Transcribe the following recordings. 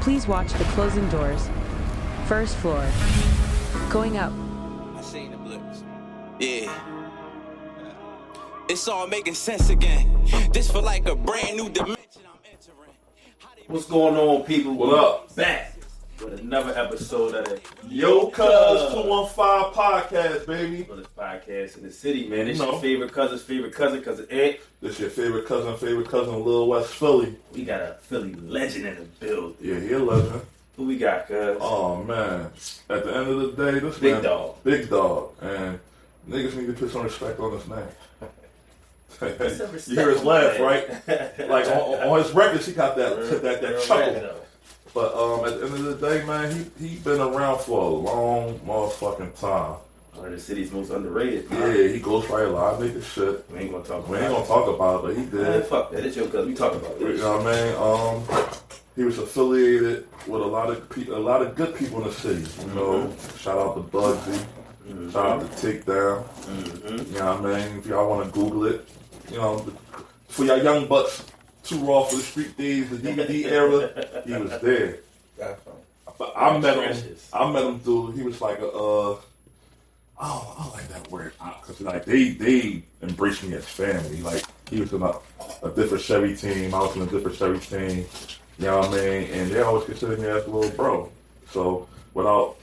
Please watch the closing doors. First floor. Going up. I seen the blips. Yeah. It's all making sense again. This feel like a brand new dimension I'm entering. What's going on, people? What up? Back with another episode of the Yo, Cuz 215 podcast, baby. For this podcast in the city, man. It's your favorite cousin, cousin Ed. This your favorite cousin, Lil West Philly. We got a Philly legend in the building. Yeah, he a legend. Who we got, cuz? Oh, man. At the end of the day, this Big man, dog. Big dog. And niggas need to put some respect on his name. You hear his laugh, right? Like on his records, he got that chuckle. But at the end of the day, man, he been around for a long motherfucking time. One of the city's most underrated. Yeah, he goes by a lot of niggas shit. We ain't gonna talk We about ain't it. gonna talk about it, but he did. Man, fuck that. It's your cousin. We talk about You it. know what I mean? He was affiliated with a lot of good people in the city. You know, shout out to Bugsy, shout out to Takedown. You know what I mean? If y'all want to Google it, you know, for y'all young bucks, too raw for the street days, the DVD era, he was there. But I met him through. He was like I don't like that word, because like they embraced me as family. Like he was in a different Chevy team, I was in a different Chevy team. You know what I mean? And they always considered me as a little bro. So without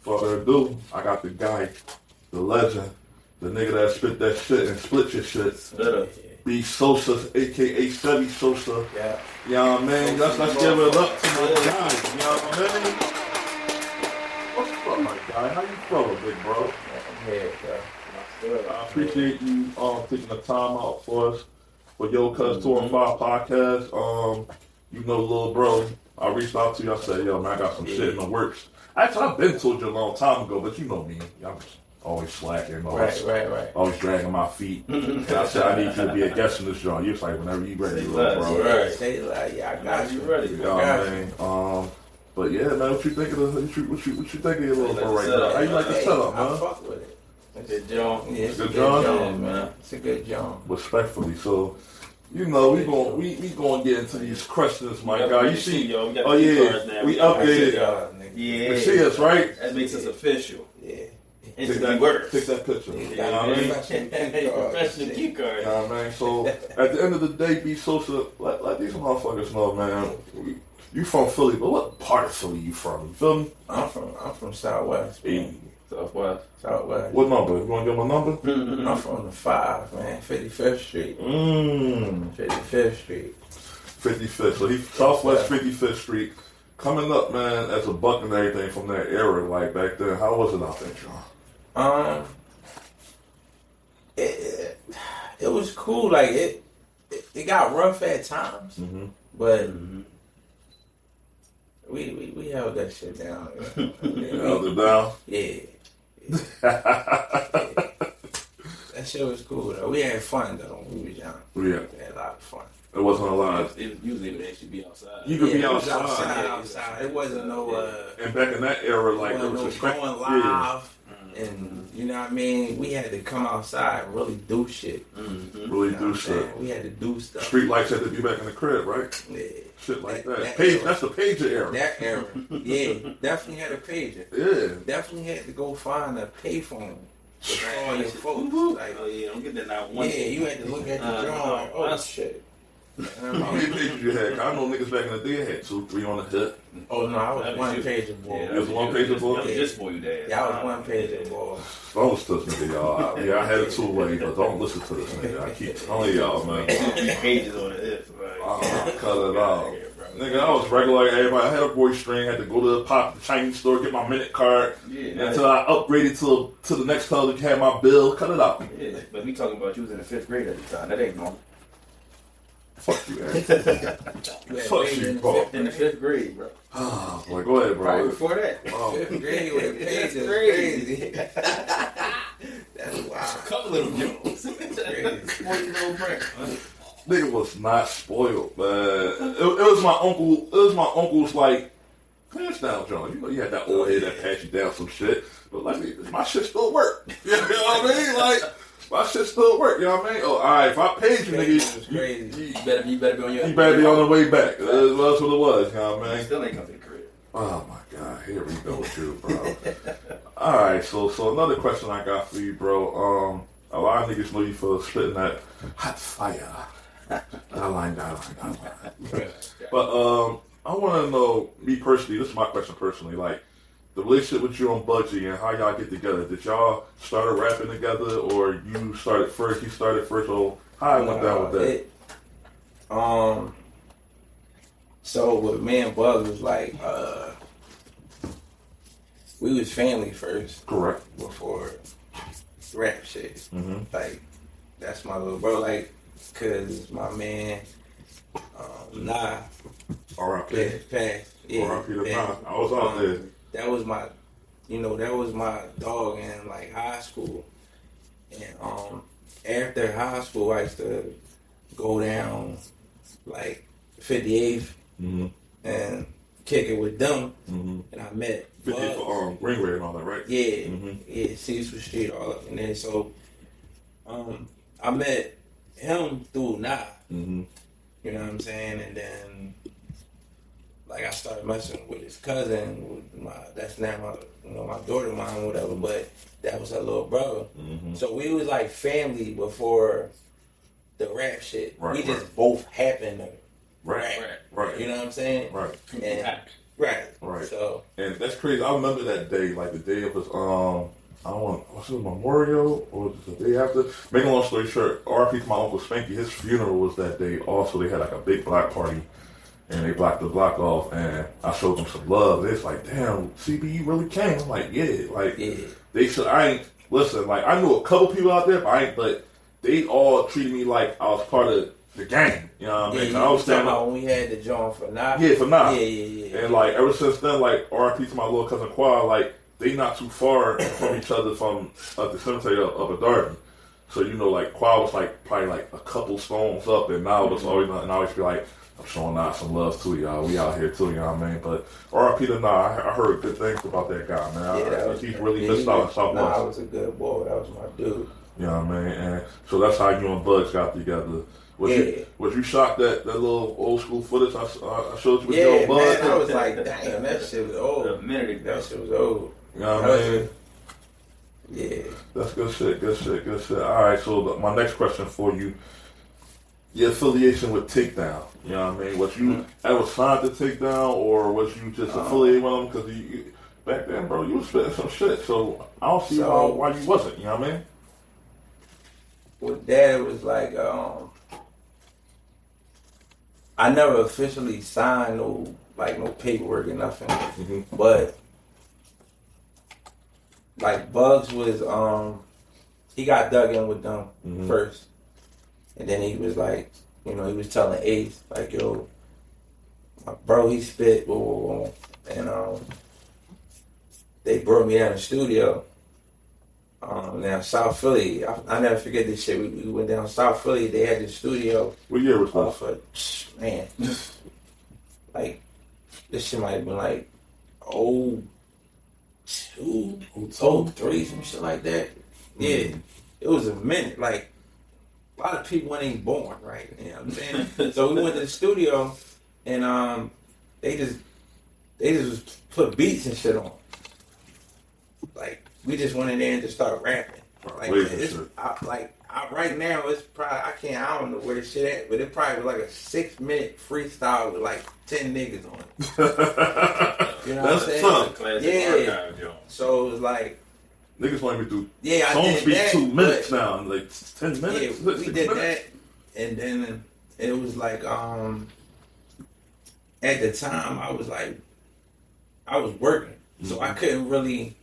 further ado, I got the guy, the legend, the nigga that spit that shit and split your shit. B Sosa, aka Chevy Sosa. Yeah. You know what I mean? Let's give it up to my guy. You know what I mean? What's up, my guy? How you feeling, big bro? I'm here, bro. I appreciate you taking the time out for us for Yo Cuz 215 podcast. You know, little bro, I reached out to you. I said, yo, man, I got some shit in the works. Actually, I've been told you a long time ago, but you know me. I'm always slacking. Right. Always dragging my feet. And I said, I need you to be a guest in this joint. You was like, whenever you ready, little bro. Right. Say like, yeah, I got you. Ready. You know what I mean? But yeah, man, what you think of what you think of your little bro right now? How you like the setup, I man? fuck with it. It's a joint. Yeah, it's Good a good job? joint, man. It's a good joint. Respectfully, so you know we gonna get into these questions, my guy. You see, yo, we got oh yeah, now. we updated. Yeah. You see us, right? That makes us official. Yeah. Take Instantly works. that picture. You know Yeah, what I mean? Professional key card. You know what I mean? So at the end of the day, B Sosa, let these motherfuckers know, man. You from Philly, but what part of Philly you from? You feel me? I'm from Southwest. Hey. Southwest. What number? You want to give him a number? I'm from the 5, man. 55th Street. 55th Street. 55th. So he's Southwest 55th Street. Coming up, man, as a buck and everything from that era, like back then, how was it out there, John? It was cool. Like it got rough at times, but we held that shit down. You know? Held it down? Yeah. That shit was cool though. We had fun though when we was young. Yeah. We had a lot of fun. It wasn't a lot. Usually it would actually be outside. You could be it was outside. outside. It wasn't no And back in that era, like, wasn't there no was going live. And you know what I mean? We had to come outside and really do shit. Really You know do what I'm saying? shit. We had to do stuff. Street lights had to be back in the crib, right? Yeah. Shit like that. That Page, era. that's the pager era. That era. Yeah. Definitely had a pager. Yeah. Definitely had to go find a payphone with all your folks. Like, Oh yeah, don't get that now. yeah, you had to look at the drawing like, oh shit. How many pages you had? I know niggas back in the day had 2, 3 on the hip. Oh no, I was That was one you. pager boy. It was one pager boy? That was just for you, Dad. Yeah, I was one pager boy. Don't listen to this nigga, y'all. Yeah, I had it 2 ways, but don't listen to this nigga. I keep telling y'all, man. Pages on the hip. Cut it out. Nigga, I was regular like everybody. I had a boy string, had to go to the Chinese store, get my minute card, until I upgraded to the next color to have my bill. Cut it out. Yeah, but we talking about you was in the 5th grade at the time. That ain't normal. Fuck you, man. Fuck you, bro. In the 5th grade, bro. Oh, boy, go ahead, Right bro. before that. Oh. 5th grade with pages. That's Crazy. That's wild. A couple of them jokes. 14-year-old Frank. Nigga was not spoiled, man. It was my uncle. It was my uncle's like pants down, John. You know, you had that old head that passed you down some shit, but like my shit still work. You know what I mean? my shit still work. You know what I mean? Oh, all right. If I paid you, nigga, It's crazy. You better be on your. you better be on the way back. That's what it was. You know what I mean? Still ain't come to the crib. Oh my God, here we go with you, bro. All right, so another question I got for you, bro. A lot of niggas know you for spitting that hot fire. I like. But I want to know, me personally, this is my question personally, like the relationship with you and Bugsy and how y'all get together. Did y'all start rapping together, or you started first? He started first, or how it went down with that? So with me and Bug was like, we was family first. Correct. Before rap shit. Mm-hmm. Like, that's my little bro. Like, cause my man, Nah. R.I.P. Passed. Yeah. R.I.P. to Nah. I was out there. That was my, that was my dog in like high school. And after high school, I used to go down like 58th and kick it with them. Mm-hmm. And I met 50 for Ringway and all that, right? Yeah, yeah, Cecil Street, all up. And then so I met him through Nah. Mm-hmm. You know what I'm saying? And then like I started messing with his cousin, that's now my daughter mine or whatever, but that was her little brother. Mm-hmm. So we was like family before the rap shit. Right, we just both happened to right. You know what I'm saying? Right. And, right. So and that's crazy. I remember that day, like the day of his I don't want, was it Memorial or was it the day after? Make a long story short, R.I.P. to my Uncle Spanky, his funeral was that day also. They had like a big block party and they blocked the block off and I showed them some love. It's like, damn, CB, you really came. I'm like, yeah. Like, they should, listen, like I knew a couple people out there, but they all treated me like I was part of the gang. You know what I mean? Yeah, I was talking about when we had the joint for Nah. Yeah, for Nah. Yeah. And like ever since then, like R.I.P. to my little cousin Quad, like they not too far from each other from the cemetery of a Darby. So like Quad was like probably like a couple stones up, and now was always and I always be like, I'm showing Nah some love too, y'all. We out here too, you know what I mean? But R.I.P. to Nah, I heard good things about that guy, man. He's really missed out in Southwest. Nah, was a good boy. That was my dude. You know what I mean? And so that's how you and Bugs got together. Was you shocked that little old school footage I showed you with your Bug? Man, I was like, damn, that shit was old. A minute ago. That shit was old. You know what I mean? Yeah. That's good shit. All right, so my next question for you, your affiliation with Takedown. You know what I mean? Was you ever signed to Takedown, or was you just affiliated with them? Because you back then, bro, you was spitting some shit, so I don't see why you wasn't. You know what I mean? With that, it was like, I never officially signed no paperwork or nothing, but like Bugs was he got dug in with them first, and then he was like, he was telling Ace like, yo, my bro, he spit, and they brought me down to the studio. Now South Philly, I never forget this shit. We went down South Philly. They had the studio. What year was that? Man, like this shit might have been like 02, 03, some shit like that. Yeah, it was a minute. Like a lot of people weren't even born, right? You know what I'm saying? So we went to the studio, and they just put beats and shit on. Like. We just went in there and just started rapping. Like, right now, it's probably, I don't know where the shit at, but it probably was like a 6-minute freestyle with like 10 niggas on it. You know what I'm saying? Classic archive, so it was like. Niggas want me to do songs be 2 minutes now, like 10 minutes. Yeah, we did that, and then it was like, at the time, I was working, so I couldn't really.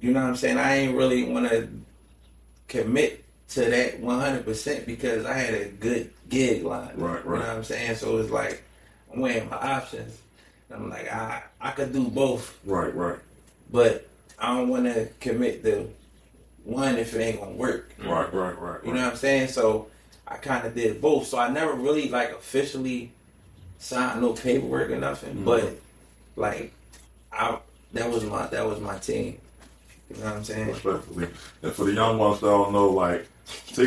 You know what I'm saying? I ain't really want to commit to that 100% because I had a good gig line. Right. You know what I'm saying? So it's like I'm weighing my options. I'm like, I could do both. Right. But I don't want to commit to one if it ain't gonna work. Right. You know what I'm saying? So I kind of did both. So I never really like officially signed no paperwork or nothing. But like, that was my team. You know what I'm saying? Respectfully. And for the young ones that don't know, like, the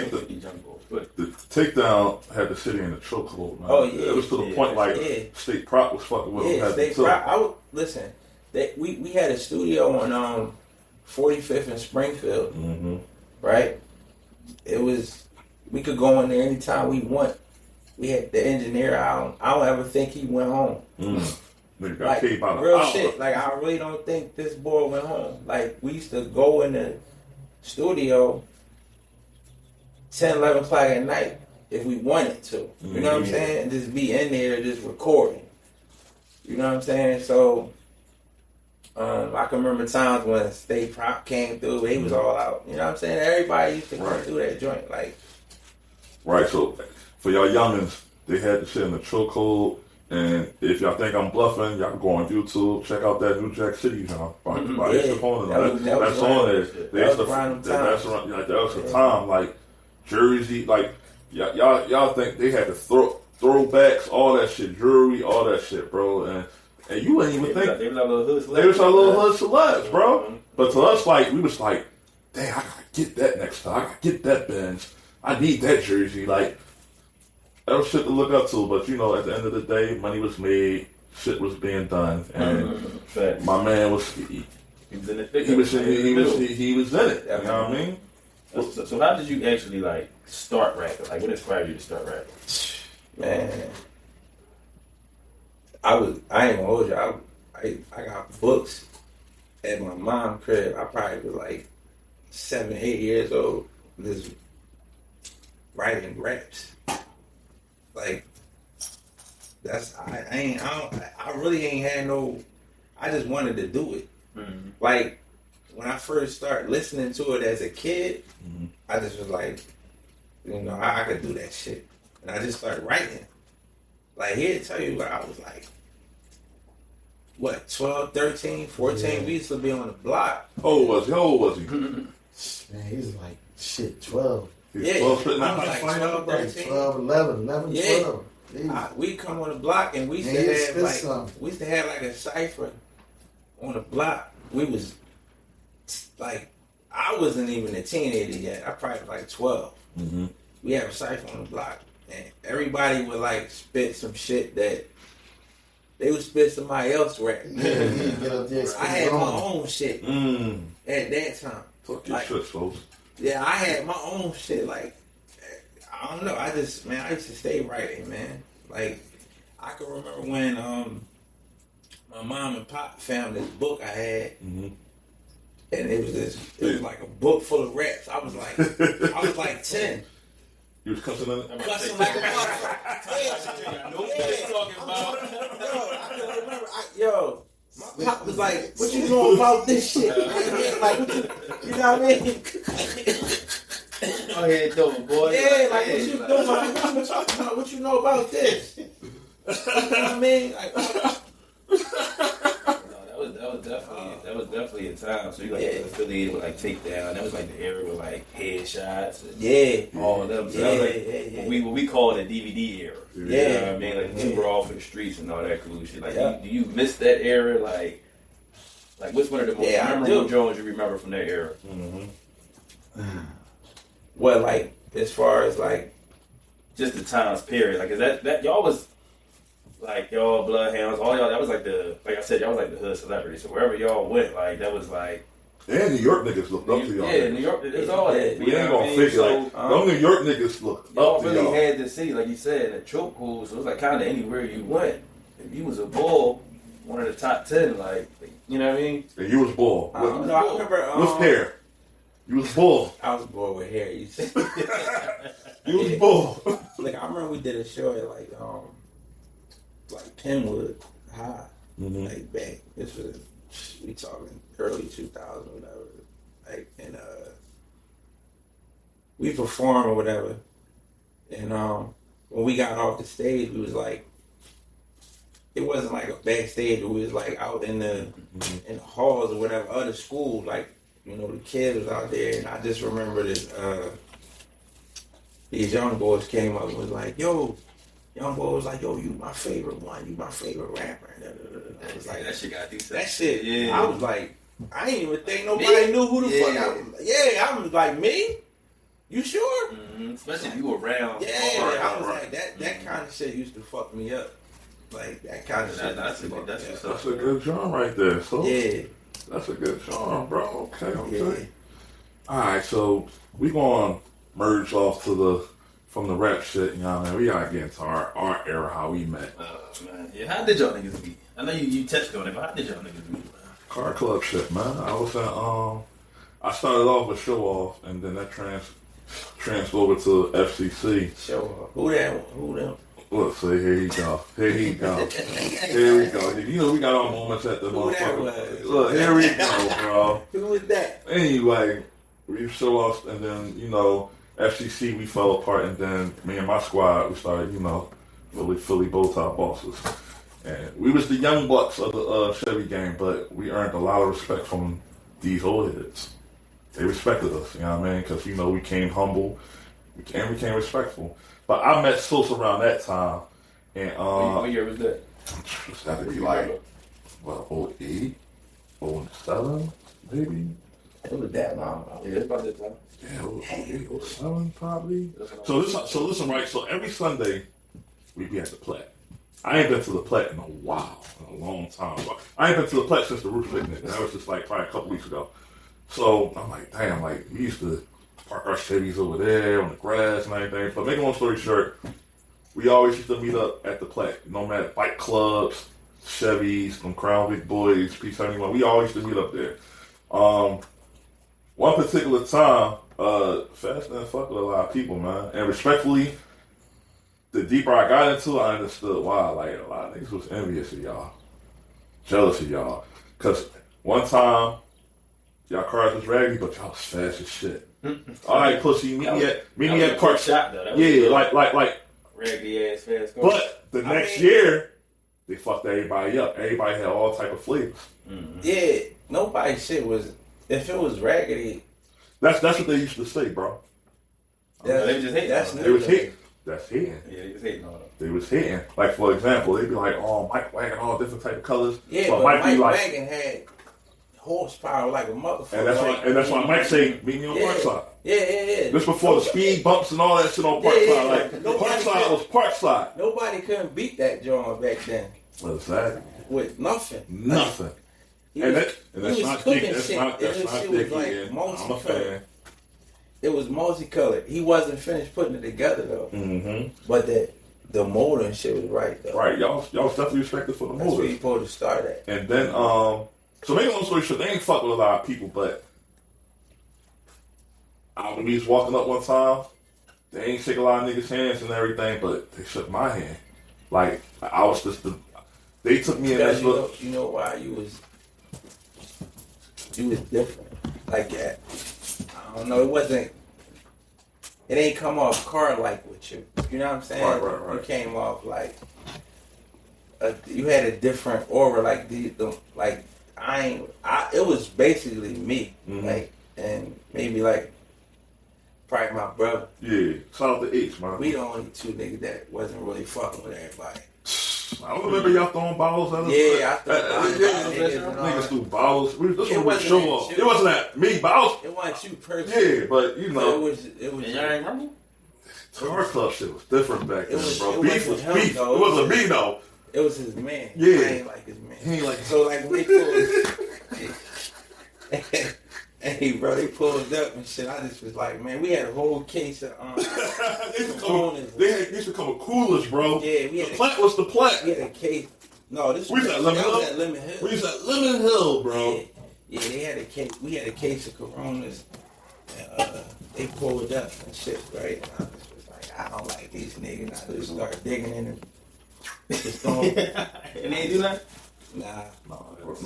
takedown had the city in the chokehold, man. Oh, yeah. It was to the point, like, State Prop was fucking with them. Yeah, State Prop. I would, listen, we had a studio on 45th and Springfield, right? It was, we could go in there anytime we want. We had the engineer. I don't ever think he went home. Nigga got Like, paid by the real hour. shit. Like, I really don't think this boy went home. Like, we used to go in the studio 10, 11 o'clock at night if we wanted to. You know what I'm saying? And just be in there just recording. You know what I'm saying? So, I can remember times when State Prop came through. He was all out. You know what I'm saying? Everybody used to come through that joint. Like, right, so for y'all youngins, they had the shit in the chokehold. And if y'all think I'm bluffing, y'all can go on YouTube, check out that New Jack City joint by Ace Capone. That's on there. That was the time, like Jersey, like y'all think they had the throwbacks, all that shit, jewelry, all that shit, bro. And you wouldn't even think they was our little hood celebs. They was our little hood celebs, bro. But to us, like, we was like, dang, I gotta get that next time. I gotta get that Benz. I need that jersey. Like, that was shit to look up to. But, you know, at the end of the day, money was made. Shit was being done. And my man was... He was in it. You know what I mean? So how did you actually, like, start rapping? Like, what inspired you to start rapping? man, I ain't gonna hold you. I got books at my mom's crib. I probably was like 7, 8 years old. Just writing raps. Like, that's I really ain't had no. I just wanted to do it. Mm-hmm. Like, when I first started listening to it as a kid, I just was like, you know, I could do that shit, and I just started writing. Like, here to tell you what I was like. What, 12, 13, 14? Yeah. We used to be on the block. How old was he? Man, he was like, shit, 12. Yeah, 12, I was like 12, 13. 12, 11, yeah. 12. We come on the block and we used to have like a cipher on the block. We was like, I wasn't even a teenager yet. I probably was like 12. Mm-hmm. We had a cipher on the block, and everybody would like spit some shit that they would spit somebody else rap. I had my own shit at that time. Fuck your shit, folks. Yeah, I had my own shit. Like, I don't know. I used to stay writing, man. Like, I can remember when my mom and pop found this book I had, and it was like a book full of raps. I was like 10. You was cussing on it? Cussing like a motherfucker. I know what you're talking about. I can remember. My pop was like, "What you know about this shit?" Like, you know what I mean? Go ahead, doing, boy. Yeah, like, what you doing? Like, what you talking about? What you know about this? You know what I mean? Like, that was definitely a time. So you like affiliated with like Takedown. That was like the era with like headshots. And all of them. So that was like what we call the DVD era. You know what I mean? Like you were off in the streets and all that cool shit. Like do you miss that era? Like what's one of the most memorable Jones you remember from that era? Well, like, as far as like just the times period. Like, is that y'all was like y'all Bloodhounds, all y'all, that was like like I said, y'all was like the hood celebrity. So wherever y'all went, like that was like. And New York niggas looked up to y'all. Yeah, New York, it's all that. We ain't gonna figure like them New York niggas look up to really y'all. Had to see, like you said, in the chokehold. So it was like kind of anywhere you went. If you was a bull, one of the top 10, like, you know what I mean? And you was bull. I remember. With hair. You was bull. I was bull with hair. You was bull. Like, I remember we did a show at like Penwood High, like back. This was we talking early 2000s, whatever. Like, and we performed or whatever. And when we got off the stage, we was like, it wasn't like a backstage. We was like out in the halls or whatever, other schools. Like, you know, the kids was out there, and I just remember this. These young boys came up and was like, "Yo." Young boy was like, "Yo, you my favorite one. You my favorite rapper." I was like, that shit got decent. That shit. Yeah. I was like, I ain't even think nobody knew who the fuck I was. Yeah, I was like, me? You sure? Mm-hmm. Especially if you were around. Yeah, I was like, that kind of shit used to fuck me up. Like, that kind of shit. That's a good genre right there. So yeah. That's a good genre, bro. Okay. Yeah. All right, so we gonna merge off from the rap shit. You know what I mean? We gotta get into our era, how we met. Man. Yeah, how did y'all niggas meet? I know you touched on it, but how did y'all niggas meet? Car club shit, man. I was in, I started off with Show Off, and then that transferred over to FCC. Show Off. Who them? Look, see, here you go. Here we go. You know, we got our moments at the motherfucker. Look, here we go, bro. Who was that? Anyway, we Show Off, and then, you know, FCC, we fell apart, and then me and my squad, we started, you know, Philly bow tie bosses. And we was the young bucks of the Chevy gang, but we earned a lot of respect from these old heads. They respected us, you know what I mean? Because, you know, we came humble, we became respectful. But I met Sosa around that time. And, what year was that? It's had to be like, what, 08? 07, maybe? It was that long. Yeah, it's about that time. Yeah, 08, 07 probably. So listen, right? So every Sunday, we'd be at the Plat. I ain't been to the Plat in a while, in a long time. I ain't been to the Plat since the Roof Picnic. That was just like probably a couple weeks ago. So I'm like, damn, like we used to park our Chevys over there on the grass and everything. But make a long story short, we always used to meet up at the Plat. No matter bike clubs, Chevys, them Crown Vic boys, P71. We always used to meet up there. One particular time, Fast and fuck with a lot of people, man. And respectfully, the deeper I got into it, I understood why. Like, a lot of niggas was envious of y'all. Jealous of y'all. Because one time, y'all cars was raggedy, but y'all was fast as shit. All right, pussy, meet me at Park. Shot, though. Yeah, like. Raggedy ass fast cars. But the next year, they fucked everybody up. Everybody had all type of flavors. Mm-hmm. Yeah, nobody's shit was, if it was raggedy. That's what they used to say, bro. They was just hating. They was hating. That's hating. Yeah, they was hating on them. They was hating. Like, for example, they'd be like, oh, Mike Wagon, all different type of colors. Yeah, but Mike Wagon had horsepower like a motherfucker. And that's why Mike say, meet me on Parkside. Yeah. This before the speed bumps and all that shit on Parkside. Like, Parkside was Parkside. Nobody couldn't beat that joint back then. Exactly. With nothing. Nothing. That's not dicky. That's not dicky. I'm a fan. It was multicolored. He wasn't finished putting it together though. Mm-hmm. But the motor and shit was right though. Right, y'all definitely respected for the motor. That's where you supposed to start at. And then, so make a long story short, they ain't fuck with a lot of people, but when we was walking up one time, they ain't shake a lot of niggas' hands and everything, but they shook my hand. Like, I was just they took me in this look. You know why you was different like that. I don't know. It ain't come off car-like with you. You know what I'm saying? Right. You came off like, you had a different aura. Like it was basically me. Mm-hmm. Like, and maybe like, probably my brother. Yeah. Shout out to H, man. We the only two niggas that wasn't really fucking with everybody. I don't remember y'all throwing bottles at us. Yeah, I thought niggas threw bottles. This it was Show Off. It wasn't at me, bottles. It wasn't you personally. Yeah, but you know. It was. Y'all ain't remember? Car club shit was different back then, bro. Beef was him, beef. Though. It wasn't me, though. It was his man. Yeah. I ain't like his man. He ain't like so like when they pulled hey bro, they pulled up and shit. I just was like, man, we had a whole case of they used to come with coolers, bro. Yeah, we had the plant was the plant. We had a case. No, this we was at Lemon Hill. We was at Lemon Hill, bro. Yeah, they had a case. We had a case of Coronas. They pulled up and shit, right? And I just was like, I don't like these niggas. I just started digging in and just throwing. And they ain't do that? Nah, bro. There was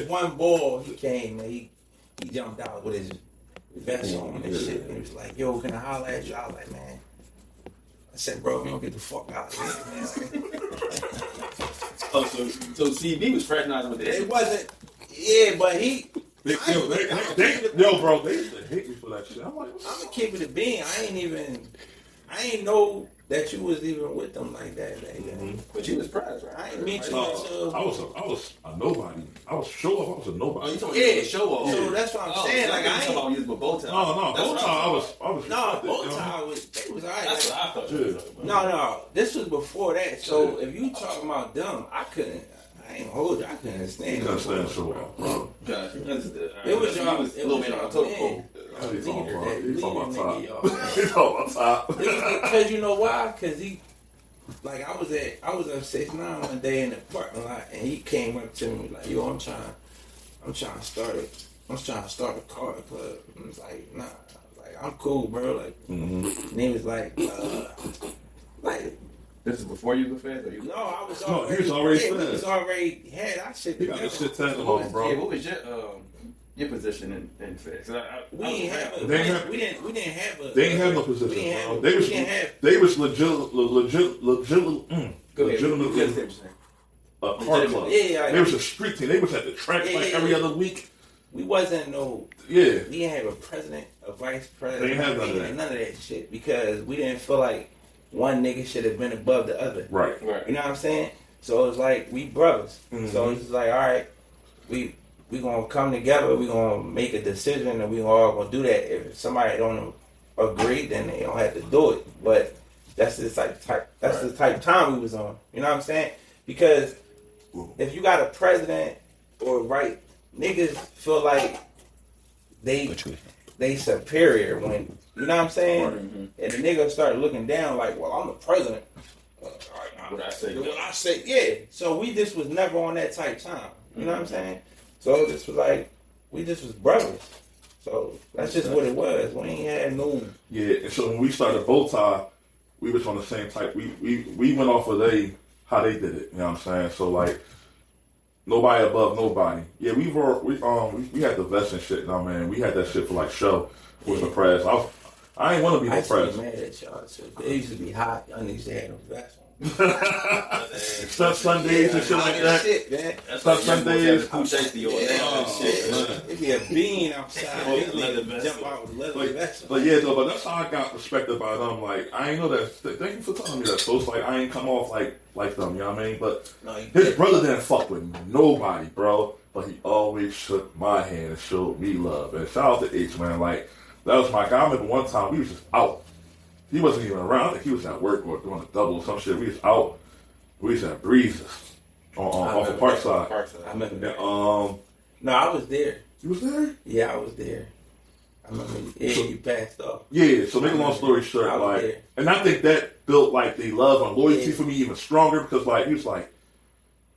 one ball. He came and he jumped out with his vest on and shit. And he was like, yo, can I holler at you? I was like, man. I said, bro, you don't get the fuck out of here, man. Oh, so CB was fraternizing with this? It wasn't. Yeah, but he. Bro, they used to hate me for that shit. I'm like, I'm gonna keep it a bean. I ain't know that you was even with them like that. But you was surprised, right? I ain't meet you No, until. I was a nobody. I was show off. I was a nobody. Oh, you talking about show off? So that's what I'm saying. Like I ain't. talking about with bow tie. No, That's bow what tie. I I'm was. No, respected, bow you know? tie was they was alright. That's Like, what I thought. Yeah. You was talking about. no, this was before that. So if you talking about them, I couldn't. I ain't hold you. I couldn't You stand. gotta stand show off, bro. Gotcha. It was y'all. was a It little was bit y'all on top. man. He's talking Leader, about that He's talking leader about nigga, top. y'all. He's talking about top. It was because you know why? Because he, like I was on 6ix9ine one day in the parking lot, and he came up to me like, "Yo, I'm trying to start a car club." And I was like, "Nah," I was like, "I'm cool, bro." Like, and he was like, like. This is before you was fast, or you? No, I was No, already. he was already yeah, we fast. was already had our shit He got together. this shit tattooed What on, was, bro. yeah, what was your position in fast? We didn't have a. They didn't have- We didn't have a. They ain't have no We position, didn't have. bro. We They didn't have. was Go ahead. legitimately Because they were saying. a car club. Yeah, They was a street team. They was at the track Yeah, like yeah, every yeah. other week. We wasn't no. Yeah. We didn't have a president, a vice president. They ain't have none of we that. had none of that shit because we didn't feel like one nigga should have been above the other. Right. Right. You know what I'm saying? So it's like we brothers. Mm-hmm. So it's just like, all right, we gonna come together. We gonna make a decision, and we all gonna do that. If somebody don't agree, then they don't have to do it. But that's the type. That's the type of time we was on. You know what I'm saying? Because if you got a president or right niggas feel like they superior when you know what I'm saying, and the nigga start looking down like, well, I'm the president. All right, now, What I say, what I say, yeah. So we just was never on that type time. You know what I'm saying? So this was like we just was brothers. So that's just what it was. We ain't had no. Yeah. And so when we started bow tie, we was on the same type. We went off of how they did it. You know what I'm saying? So like nobody above nobody. Yeah, we had the vest and shit. You know what I mean? We had that shit for like show with the press. I ain't want to be I no used to be press. mad at y'all too. They used to be hot. Y'all niggas had no vest on. Stuff Sundays and shit like that. Shit, man. That's Stuff like Sundays. Who chased on that Oh, shit? man. It'd be a bean outside. Oh, They leather niggas vest. jump out with a leather vest. But yeah, though, but that's how I got respected by them. Like, I ain't know that. Thank you for telling me that. So it's like, I ain't come off like them, you know what I mean? But No, you his didn't. brother didn't fuck with nobody, bro. But he always shook my hand and showed me love. And shout out to H, man. Like, that was my guy. I remember one time we was just out. He wasn't even around. I think he was at work or doing a double or some shit. We was out. We was at Breezes off of Parkside. I remember And, that. No, I was there. you was there? Yeah, I was there. I remember. Yeah, you passed off. Yeah, so make a long story short, I was like, there. and I think that built like the love and loyalty Yeah. for me even stronger because like he was like,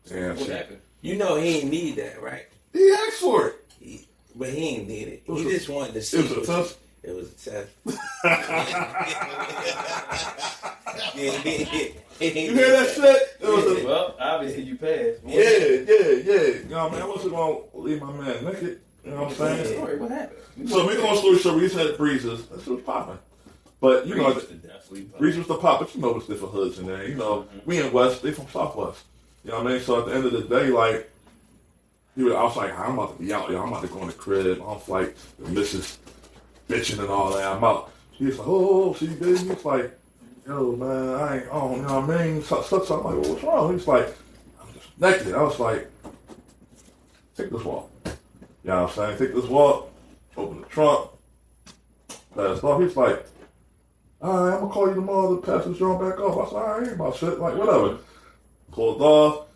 damn, What shit. happened? You know he ain't need that, right? He asked for it. But he ain't need it. was He a- just wanted to see. It was a what- test. It was a test. You You hear that shit? It was a, Well, obviously you passed. yeah. You know what I mean? I wasn't gonna leave my man naked. You know what I'm saying? Story, what happened? So make a long story short, we used to have Breezes. That shit was popping. But you know, Breeze was the pop, but you know what's different hoods in there. You know, we in West, they from Southwest. You know what I mean? So at the end of the day, like, I was like, I'm about to be out, yo. I'm about to go in the crib. I'm like, the missus bitching and all that. I'm out. He's like, oh, see, baby. He's like, yo, man, I ain't on. You know what I mean? So I'm like, well, what's wrong? He's like, I'm just naked. I was like, take this walk. You know what I'm saying? Take this walk, open the trunk, pass off. He's like, all right, I'm going to call you tomorrow to pass this joint back off. I said, all right, ain't about shit. Like, whatever. Pulled off.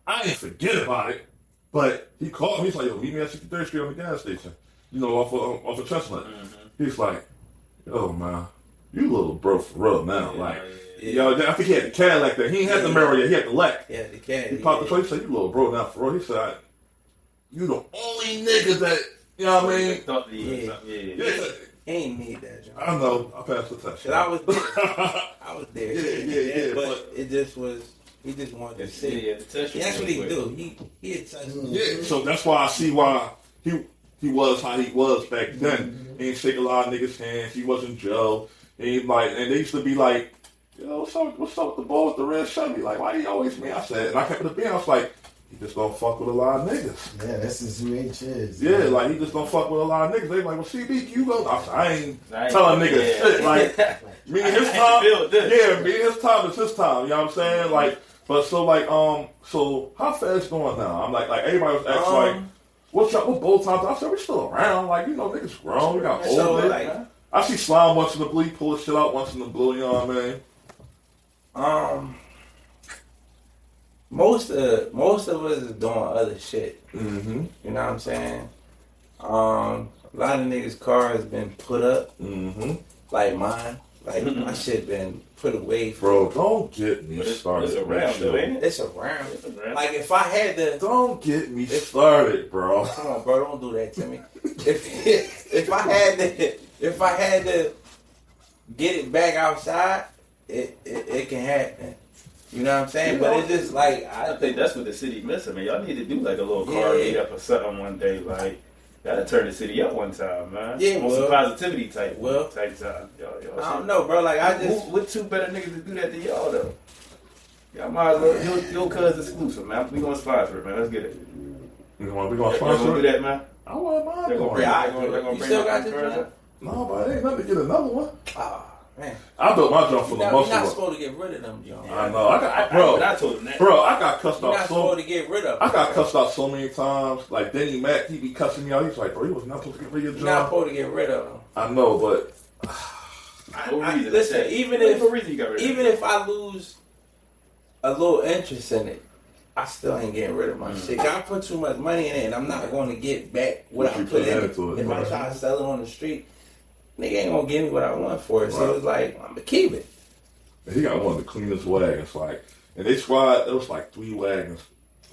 I didn't forget about it, but he called me. He's like, yo, meet me at 63rd Street on the gas station. You know, off of Chestnut. He's like, yo, man, you little bro for real now. Like, yo, I think he had the Cadillac there. He ain't had the Mirror yet. He had the Lec. Yeah, the cat. He popped the choice. He said, you little bro now for real. He said, you the only nigga that, you know what I mean? Yeah. Yeah. He ain't need that, John. I know. I passed the test. Cause I was there. I was there. Yeah, But it just was. He just wanted to see. That's what he do. He had touched me. Yeah, so that's why I see why he was how he was back then. He ain't shake a lot of niggas' hands. He wasn't Joe. And they used to be like, yo, what's up with the ball with the red Chevy? Like, why do you always me? I said, and I kept it a being. I was like, he just don't fuck with a lot of niggas. Yeah, that's just who H is. Yeah, like he just don't fuck with a lot of niggas. They like, well, CB, you go. I ain't I ain't- telling niggas yeah. shit. Like, me and his I time. feel this. Yeah, me and his time is his time. You know what I'm saying? Like, but so like, so how fast going now? I'm like everybody was asking like, what's up with both times? I said we still around. Like, you know, niggas grown. We got So, older. like, I see Slime once in the blue, pull his shit out once in the blue. You know what I mean? Most of us is doing other shit. Mm-hmm. You know what I'm saying? A lot of niggas' cars been put up, Mm-hmm. like mine. Like my shit been put away. Bro, don't get me started. It's with around, shit. though, ain't it? It's around. around. Like if I had to, Don't get me started, bro. come on, bro, don't do that to me. If I had to get it back outside, it can happen. You know what I'm saying? But it's just like I think that's what the city missing, man. Y'all need to do like a little car meet up or something one day. Like, gotta turn the city up one time, man. Yeah, on some positivity type time. Y'all I don't know, bro. Like I just what two better niggas to do that to y'all though? Y'all might as well. Your cuz exclusive, man. We gonna sponsor it, man. Let's get it. We gonna Y'all gonna sponsor do it? that, man. I want mine. They're gonna going. bring. Yeah, They're gonna you bring still my got this, cars man? up. No, but it ain't nothing to get another one. oh man. I built my jump for the You're muscle not up. supposed to get rid of them, John. I know. I told him that. bro, I got cussed You're out not so. supposed to get rid of them. I got cussed out so many times. Like Denny Mac, he be cussing me out. He's like, bro, you was not supposed to get rid of your You're not job. supposed to get rid of them. I know, but Listen, even if if I lose a little interest in it, I still ain't getting rid of my shit. I put too much money in it, and I'm not going to get back what I put in it. If I try to sell it on the street, nigga ain't gonna give me what I want for it. So it's like I'm gonna keep it. he got one of the cleanest wagons. Like, and they squad. It was like 3 wagons: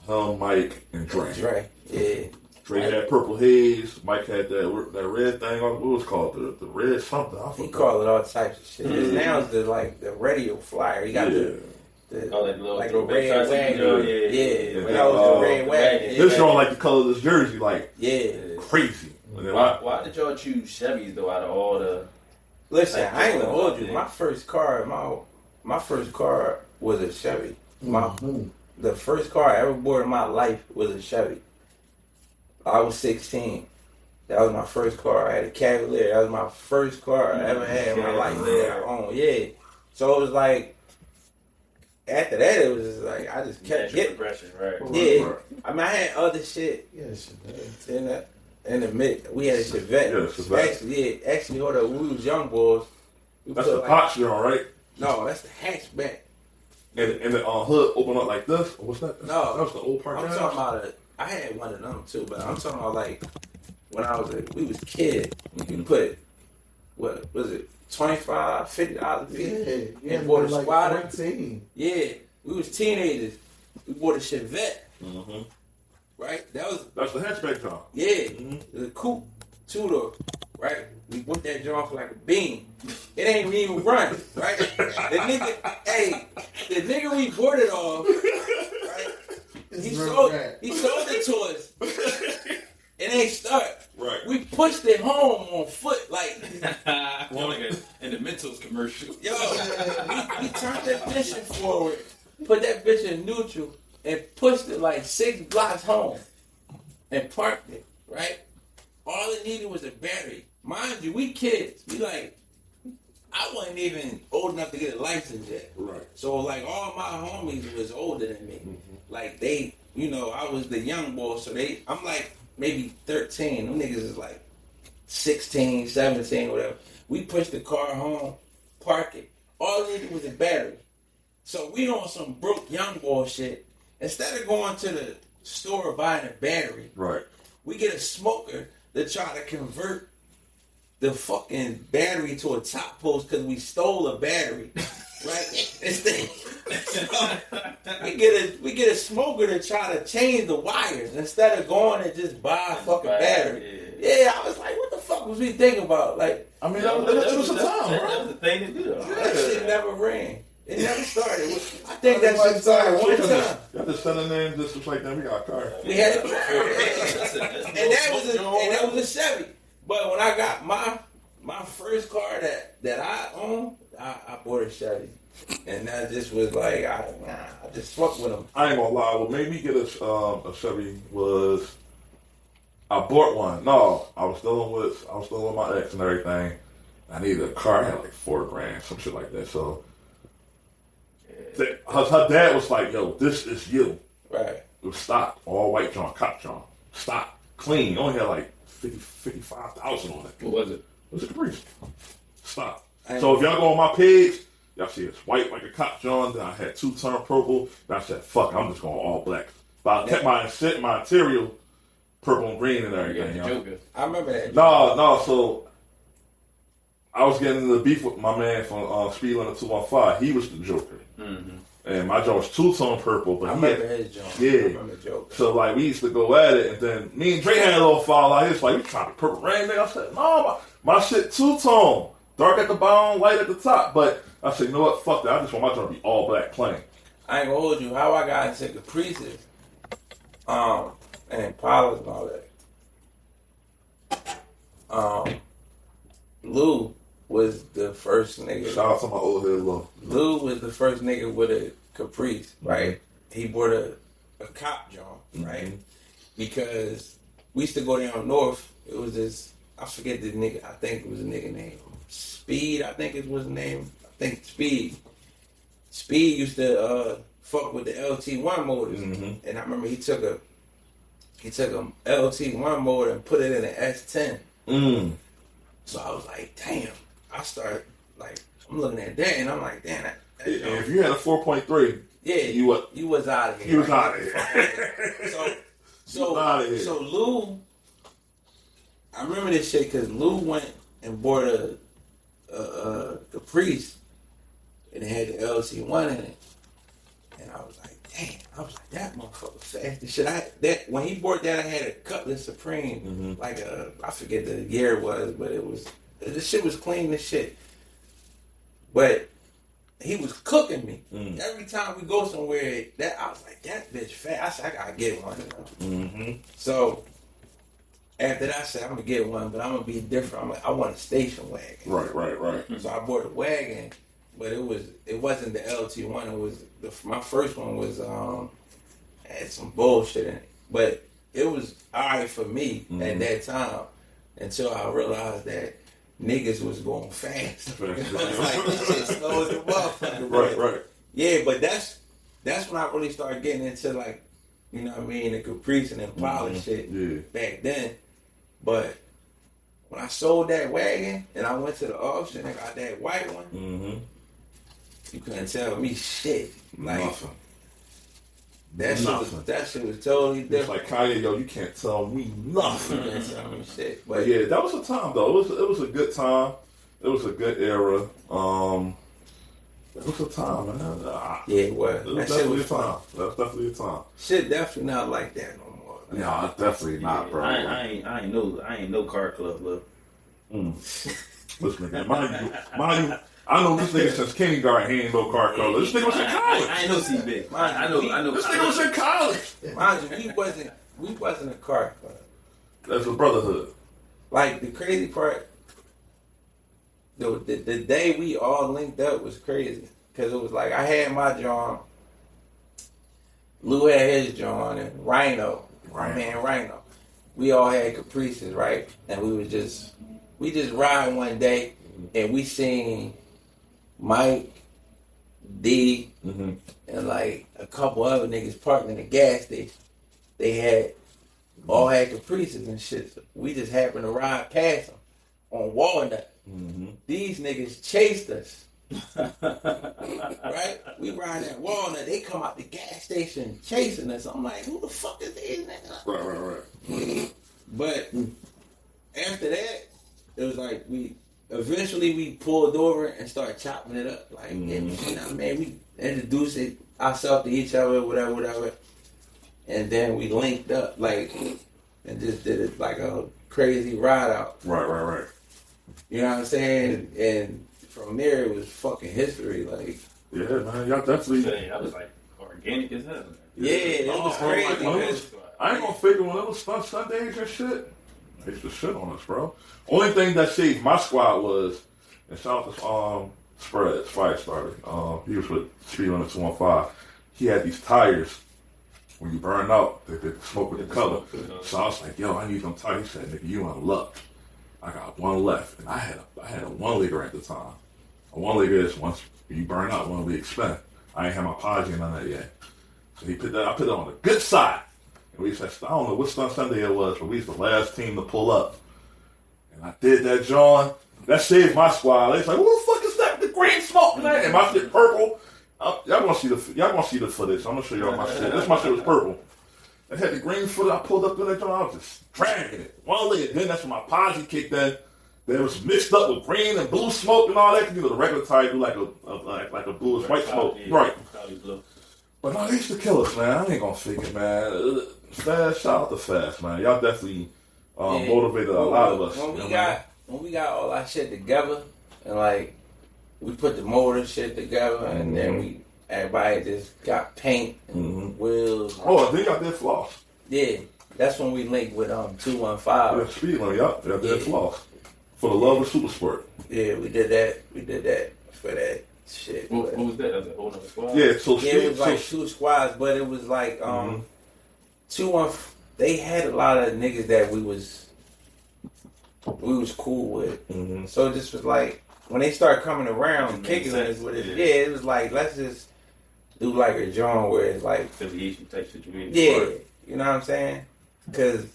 him, Mike, and Dre. Dre, yeah. Dre had purple haze. Mike had that red thing on. What was it called? The red something. I He forgot. call it all types of shit. His now is the radio flyer. He got the Oh, that little like a throwback red shots wagon. he do, Yeah, yeah. that was the red wagon. This Yeah. joint like the color of this jersey, like Yeah. crazy. And then Why did y'all choose Chevys though out of all the? Listen, Like, I ain't gonna hold you. yeah. My first car was a Chevy. The first car I ever bought in my life was a Chevy. I was 16. That was my first car. I had a Cavalier. That was my first car I ever had in my life that I owned. Yeah. So it was like, after that, it was just like, I just kept Natural getting. progression, right? Yeah. I mean, I had other shit Yeah, shit. in the mid. We had a Chevette. Yeah, Chevette. Actually, hold up. When we was young boys. We that's put the like- pot joint, right? No, that's the hatchback. And the hood open up like this. What's that? No. That was the old part. I'm talking about I had one of them too, but I'm talking about like when we was kids. You put what was it, $25, $50 a piece? Yeah, And bought a like squatter. 14. Yeah, we was teenagers. We bought a Chevette, Mm-hmm. right? That's the hatchback joint. yeah, the coupe 2-door, right? We bought that joint for like a bean. It ain't even run, right? The nigga we bought it off, right? He sold it to us. It ain't start. Right. We pushed it home on foot, like in the Mentos commercial. yo. We turned that bitch forward, put that bitch in neutral, and pushed it like 6 blocks home, and parked it. Right. All it needed was a battery. Mind you, we kids. We like, I wasn't even old enough to get a license yet. Right. So like all my homies was older than me. Like they, I was the young boy, so I'm like maybe 13. Them niggas is like 16, 17, whatever. We pushed the car home, park it. All it needed was a battery. So we on some broke young boy shit. Instead of going to the store buying a battery, Right. we get a smoker to try to convert the fucking battery to a top post because we stole a battery, right? we get a smoker to try to change the wires instead of going and just buy a fucking battery. Yeah, I was like, what the fuck was we thinking about? Like, I mean, that was the time, That bro. was the thing to do. that shit never ran. It never started. I think that shit started one time. Y'all just sending in just was like, then we got a car. We had a car, and that was a Chevy. But when I got my first car that I owned, I bought a Chevy. And that just was like, I just fucked with him. I ain't gonna lie. What made me get a Chevy was I bought one. No, I was still with my ex and everything. I needed a car. I had like $4,000, some shit like that. So her dad was like, "Yo, this is you." Right. It was stock, all white John, cop John, stock, clean. Only had like 55,000 on it. What was it? It was a Caprice. Stock. So if y'all go on my page, y'all see it's white like a cop John. Then I had two-tone purple. Then I said, "Fuck, I'm just going all black." But I kept my interior purple and green and everything. Joker. I remember that. No. So I was getting into the beef with my man from Speed Limit 215. He was the Joker. Mm-hmm. And my John was two-tone purple. But I remember his John. Yeah. I remember Joker. So like we used to go at it, and then me and Dre had a little fall out. He was like, "You trying to purple rain, nigga?" I said, "No, my shit two-tone. Dark at the bottom, light at the top." But I said, "You know what? Fuck that. I just want my John to be all black plain." I ain't gonna hold you. How I got into Caprices, and Paula's and all that. Lou was the first nigga. Shout out to my old head, Lou. Lou was the first nigga with a Caprice, right? He bought a cop John, right? Because we used to go down north. It was this, I forget the nigga. I think it was a nigga named Speed. I think it was his name. I think Speed. Speed used to fuck with the LT1 motors, and I remember he took a LT1 motor and put it in an S10. So I was like, damn. I started like, I'm looking at that and I'm like, damn. That if you had a 4.3, yeah, you was out of here. You was out of here. So Lou, I remember this shit because Lou went and bought a Caprice and it had the LC1 in it, and I was like, damn. I was like, that motherfucker fast as shit. When he bought that, I had a Cutlass Supreme, like I forget the year it was, but the shit was clean as shit. But he was cooking me. Every time we go somewhere, I was like, that bitch fast. I said, I gotta get one. So after that, I said, I'm gonna get one, but I'm gonna be different. I want a station wagon. Right. So I bought a wagon, but it wasn't the LT1. It was my first one was had some bullshit in it, but it was alright for me at that time until I realized that niggas was going fast. I was like, this shit slow as a motherfucker. Right. Yeah, but that's when I really started getting into like, you know what I mean, the Caprice and Impala shit back then. But when I sold that wagon and I went to the auction and got that white one, you couldn't tell me shit. Like Nothing. That shit was totally different. It's like Kanye, yo, you can't tell me nothing. You can't tell me shit. But yeah, that was a time though. It was a good time. It was a good era. It was a time, man. Yeah, it was. It was That shit definitely was a time. fun. That was definitely a time. Shit definitely not like that no more. Like, No, it's definitely not, bro. I ain't no car club, look. Listen, man, mind you, I know this nigga since kindergarten. He ain't no car color. This nigga was in college. I ain't no C-Big. I know. This nigga was in college. mind you, we wasn't a car club. That's a brotherhood. Like the crazy part, the day we all linked up was crazy because it was like I had my John, Lou had his John, and Rhino, my man Rhino. We all had Caprices, right? And we just ride one day, and we seen Mike, D, and like a couple other niggas parked in the gas station. They all had Caprices and shit. So we just happened to ride past them on Walnut. These niggas chased us. Right? We ride that Walnut. They come out the gas station chasing us. I'm like, who the fuck is these niggas? Right. But after that, it was like we pulled over and started chopping it up. Like, you know what I mean? We introduced ourselves to each other, whatever. And then we linked up, like, and just did it like a crazy ride out. Right. You know what I'm saying? And from there, it was fucking history. Like, Yeah, man, y'all definitely. I was like organic as hell. yeah, it was crazy. Man. I ain't gonna figure when it was Sundays and shit. They used to shit on us, bro. Only thing that saved my squad was, and shout out to Spreads, fire starter. He was with Speed on the 215. He had these tires. When you burn out, they smoke with the color. So I was like, yo, I need them tires. He said, nigga, you on luck. I got one left. And I had a 1-liter at the time. A 1-liter is once you burn out, 1 week spent. I ain't had my Podgy and none of that yet. So I put it on the good side. And we said, I don't know what Sunday it was, but we was the last team to pull up. And I did that, John. That saved my squad. They was like, what the fuck is that? The green smoke, man. And my shit purple. Y'all gonna see the footage. I'm gonna show y'all my shit. My shit was purple. I had the green footage. I pulled up in that joint. I was just dragging it. 1 leg. Then that's when my Podgy kicked in. Then it was mixed up with green and blue smoke and all that. You know, the regular tire do like a bluish white smoke, right? But no, they used to kill us, man. I ain't gonna fake it, man. Fast, shout out to Fast, man. Y'all definitely motivated a lot of us. When we got all our shit together and like we put the motor shit together and then everybody just got paint and wheels. Oh, they got their floss. Yeah, that's when we linked with 215. Yeah, speed limit, y'all got their floss. For the love of super sport. Yeah, we did that. We did that for that shit. What was that? That was a whole nother squad? Yeah, so it was like 2 squads, but it was like 215. They had a lot of niggas that we was cool with. So this was like when they started coming around, kicking us with it. Yeah, it was like let's just do like a joint where it's like affiliation type situation. Yeah, you know what I'm saying? Because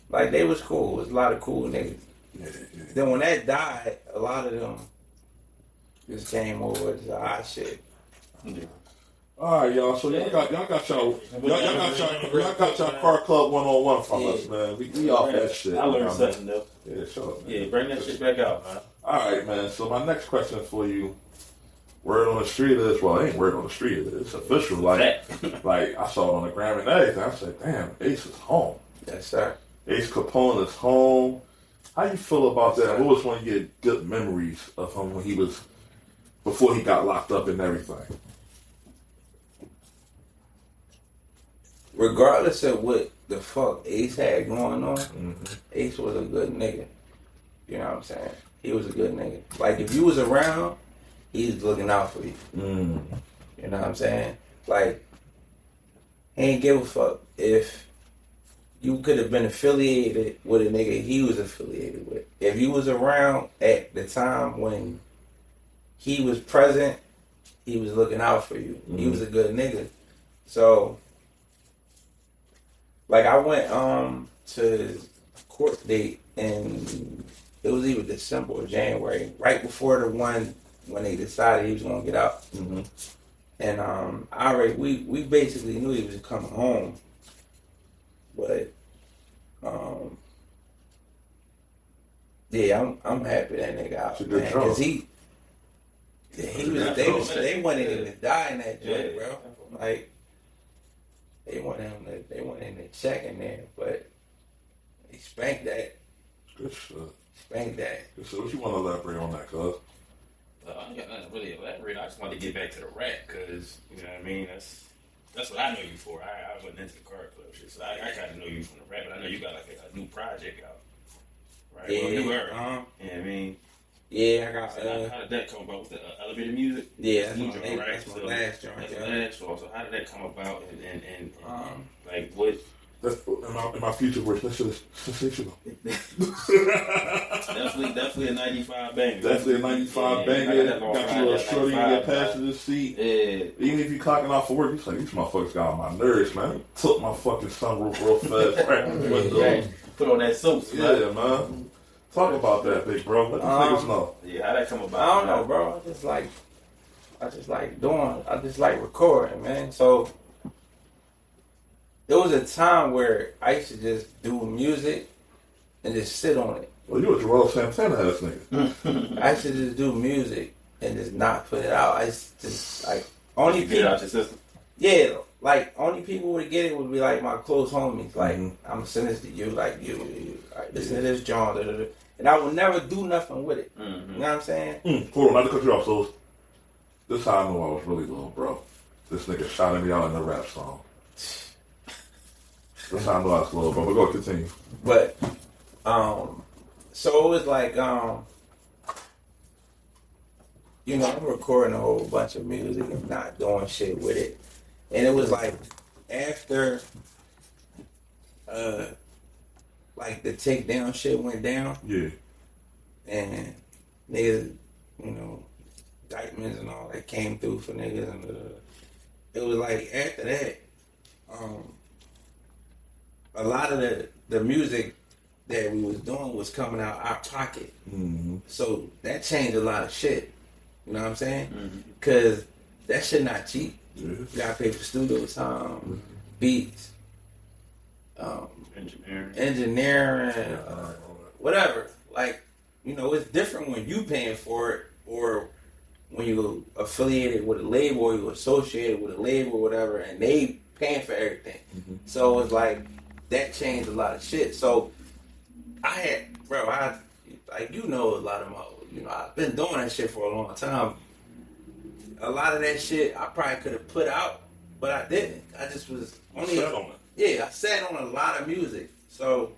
like they was cool. It was a lot of cool niggas. Yeah. Then when that died, a lot of them just came over to our shit. Yeah. All right, y'all. So y'all got y'all car club 101 from us, man. We off that shit. I learned something though. Yeah, sure. Man. Yeah, bring that shit back out, man. All right, man. So my next question for you: word on the street is, well, it ain't word on the street. It's official. Like I saw it on the gram and everything. I said, damn, Ace is home. Yes, sir. Ace Capone is home. How you feel about that? What was one of your good memories of him when before he got locked up and everything? Regardless of what the fuck Ace had going on, Ace was a good nigga. You know what I'm saying? He was a good nigga. Like, if you was around, he was looking out for you. You know what I'm saying? Like, he ain't give a fuck if you could have been affiliated with a nigga he was affiliated with. If you was around at the time when he was present, he was looking out for you. He was a good nigga. So, like, I went to court date and it was either December or January, right before the one when they decided he was gonna get out. And we basically knew he was coming home, but yeah, I'm happy that nigga out, man, because they wanted him to die in that joint, bro. Like they wanted him to check in there, but he spanked that. Good shit. Spanked that. So what you want to elaborate on that, cuz? I got nothing to really elaborate. I just wanted to get back to the rap because, you know what I mean? That's what I know you for. I wasn't into the car club shit, so I kind of know you from the rap, but I know you got like a new project out. Right? Yeah. Well, new era. You know what I mean? Yeah, I got. How did that come about? Was the elevator music? Yeah, that's New my, joint, right? that's my last joint. That's the last one. So how did that come about? And like what? That's in my future words. That shit is sensational. definitely a 95 banger. Definitely a 95 banger. Got you a shorty in your passenger seat. Yeah. Even if you clocking off for work, you like, these motherfuckers got on my nerves, man. Took my fucking sunroof real fast. Put on that Sosa. Yeah, man. Talk about that, big bro. Let the niggas know. Yeah, how that come about? I don't know, bro. I just like recording, man. So there was a time where I used to just do music and just sit on it. Well, you a Joel Santana ass nigga. I used to just do music and just not put it out. I just like only Get it people. out your system. Yeah, like only people would get it would be like my close homies. Like I'm sending this to you, like you like, listen to this John, and I would never do nothing with it. You know what I'm saying? Hold on, not to cut you off, so this is how I knew I was really little, bro. This nigga shouting me out in a rap song. That's how I knew I was little, bro. But go continue. But so it was like you know, I'm recording a whole bunch of music and not doing shit with it. And it was like after like the takedown shit went down. Yeah. And niggas, you know, indictments and all that came through for niggas, and it was like after that, a lot of the music that we was doing was coming out our pocket. Mm-hmm. So that changed a lot of shit. You know what I'm saying? Because that shit not cheap. Yeah. You gotta pay for studio time, beats, engineering, whatever. Like, you know, it's different when you paying for it or when you affiliated with a label or you associated with a label or whatever, and they paying for everything. Mm-hmm. So it's like that changed a lot of shit. So I like, you know, a lot of my, you know, I've been doing that shit for a long time. A lot of that shit I probably could have put out, but I didn't. I just was only Sat on it. Yeah, I sat on a lot of music. So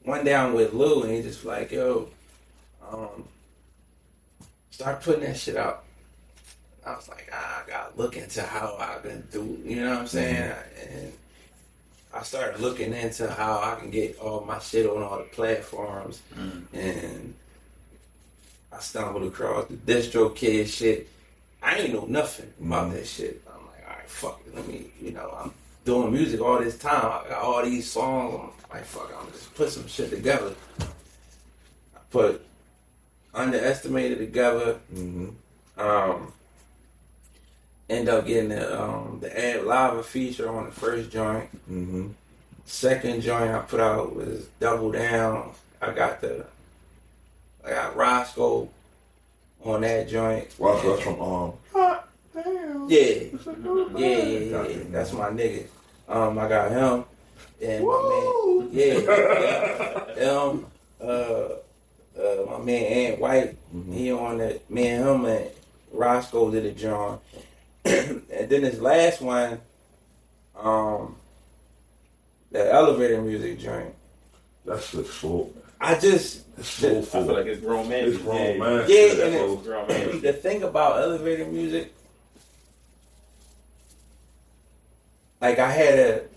one day I'm with Lou and he just like, yo, start putting that shit out. I was like, I gotta look into how I can do, you know what I'm saying? And I started looking into how I can get all my shit on all the platforms. And I stumbled across the DistroKid shit. I ain't know nothing about that shit. I'm like, all right, fuck it. Let me, you know, I'm doing music all this time. I got all these songs. I'm like, fuck it, I'm just put some shit together. I put Underestimated together. End up getting the Ad Lava feature on the first joint. Second joint I put out was Double Down. I got Roscoe on that joint. Wow, that's from Yeah. That's my nigga. I got him and my man. Him. My man Ant White. He on it. Me and him and Roscoe did a joint. And then this last one, the elevator music joint. That's the soul. I just I feel like it's grown man. It's grown man. Yeah, and It's grown man. the thing about elevator music, like I had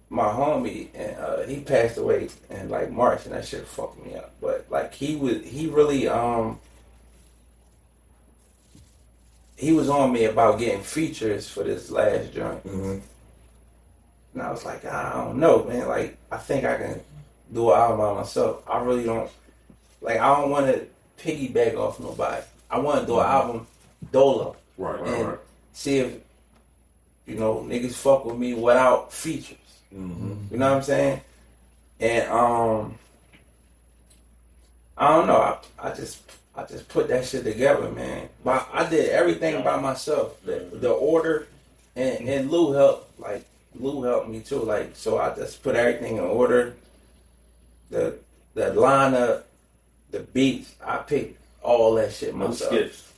my homie and he passed away in like March and that shit fucked me up. But like he really he was on me about getting features for this last joint. And I was like, I don't know, man. Like, I think I can do an album by myself. I really don't. Like, I don't want to piggyback off nobody. I want to do an album dolo. Right. See if, you know, niggas fuck with me without features. You know what I'm saying? And, I don't know. I just put that shit together, man. But I did everything by myself. The order and Lou helped. Like Lou helped me too. Like, so I just put everything in order. The lineup, the beats, I picked all that shit myself.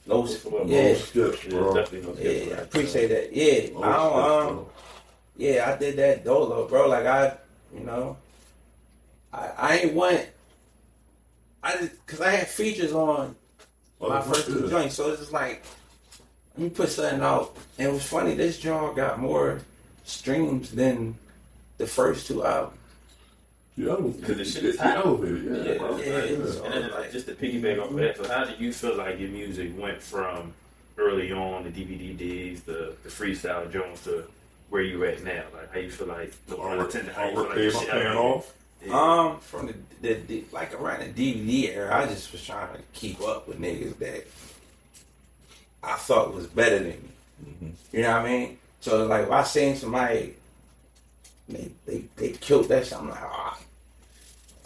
No skips. Yeah, Skips, bro. Definitely no skips. I appreciate that. Yeah, I did that dolo, bro. Like I ain't want. Cause I had features on my first two joints, so it's just like, let me put something out. And it was funny, this joint got more streams than the first two albums. Yeah, because the shit is hot. Elevated, bro. And then, like, just to piggyback off of that, so how do you feel like your music went from early on, the DVD days, the freestyle joints, to where you at now? Like, how you feel like, Paying off? From the like around the DVD era, I just was trying to keep up with niggas that I thought was better than me. You know what I mean? So like if I seen somebody, they killed that shit, I'm like, I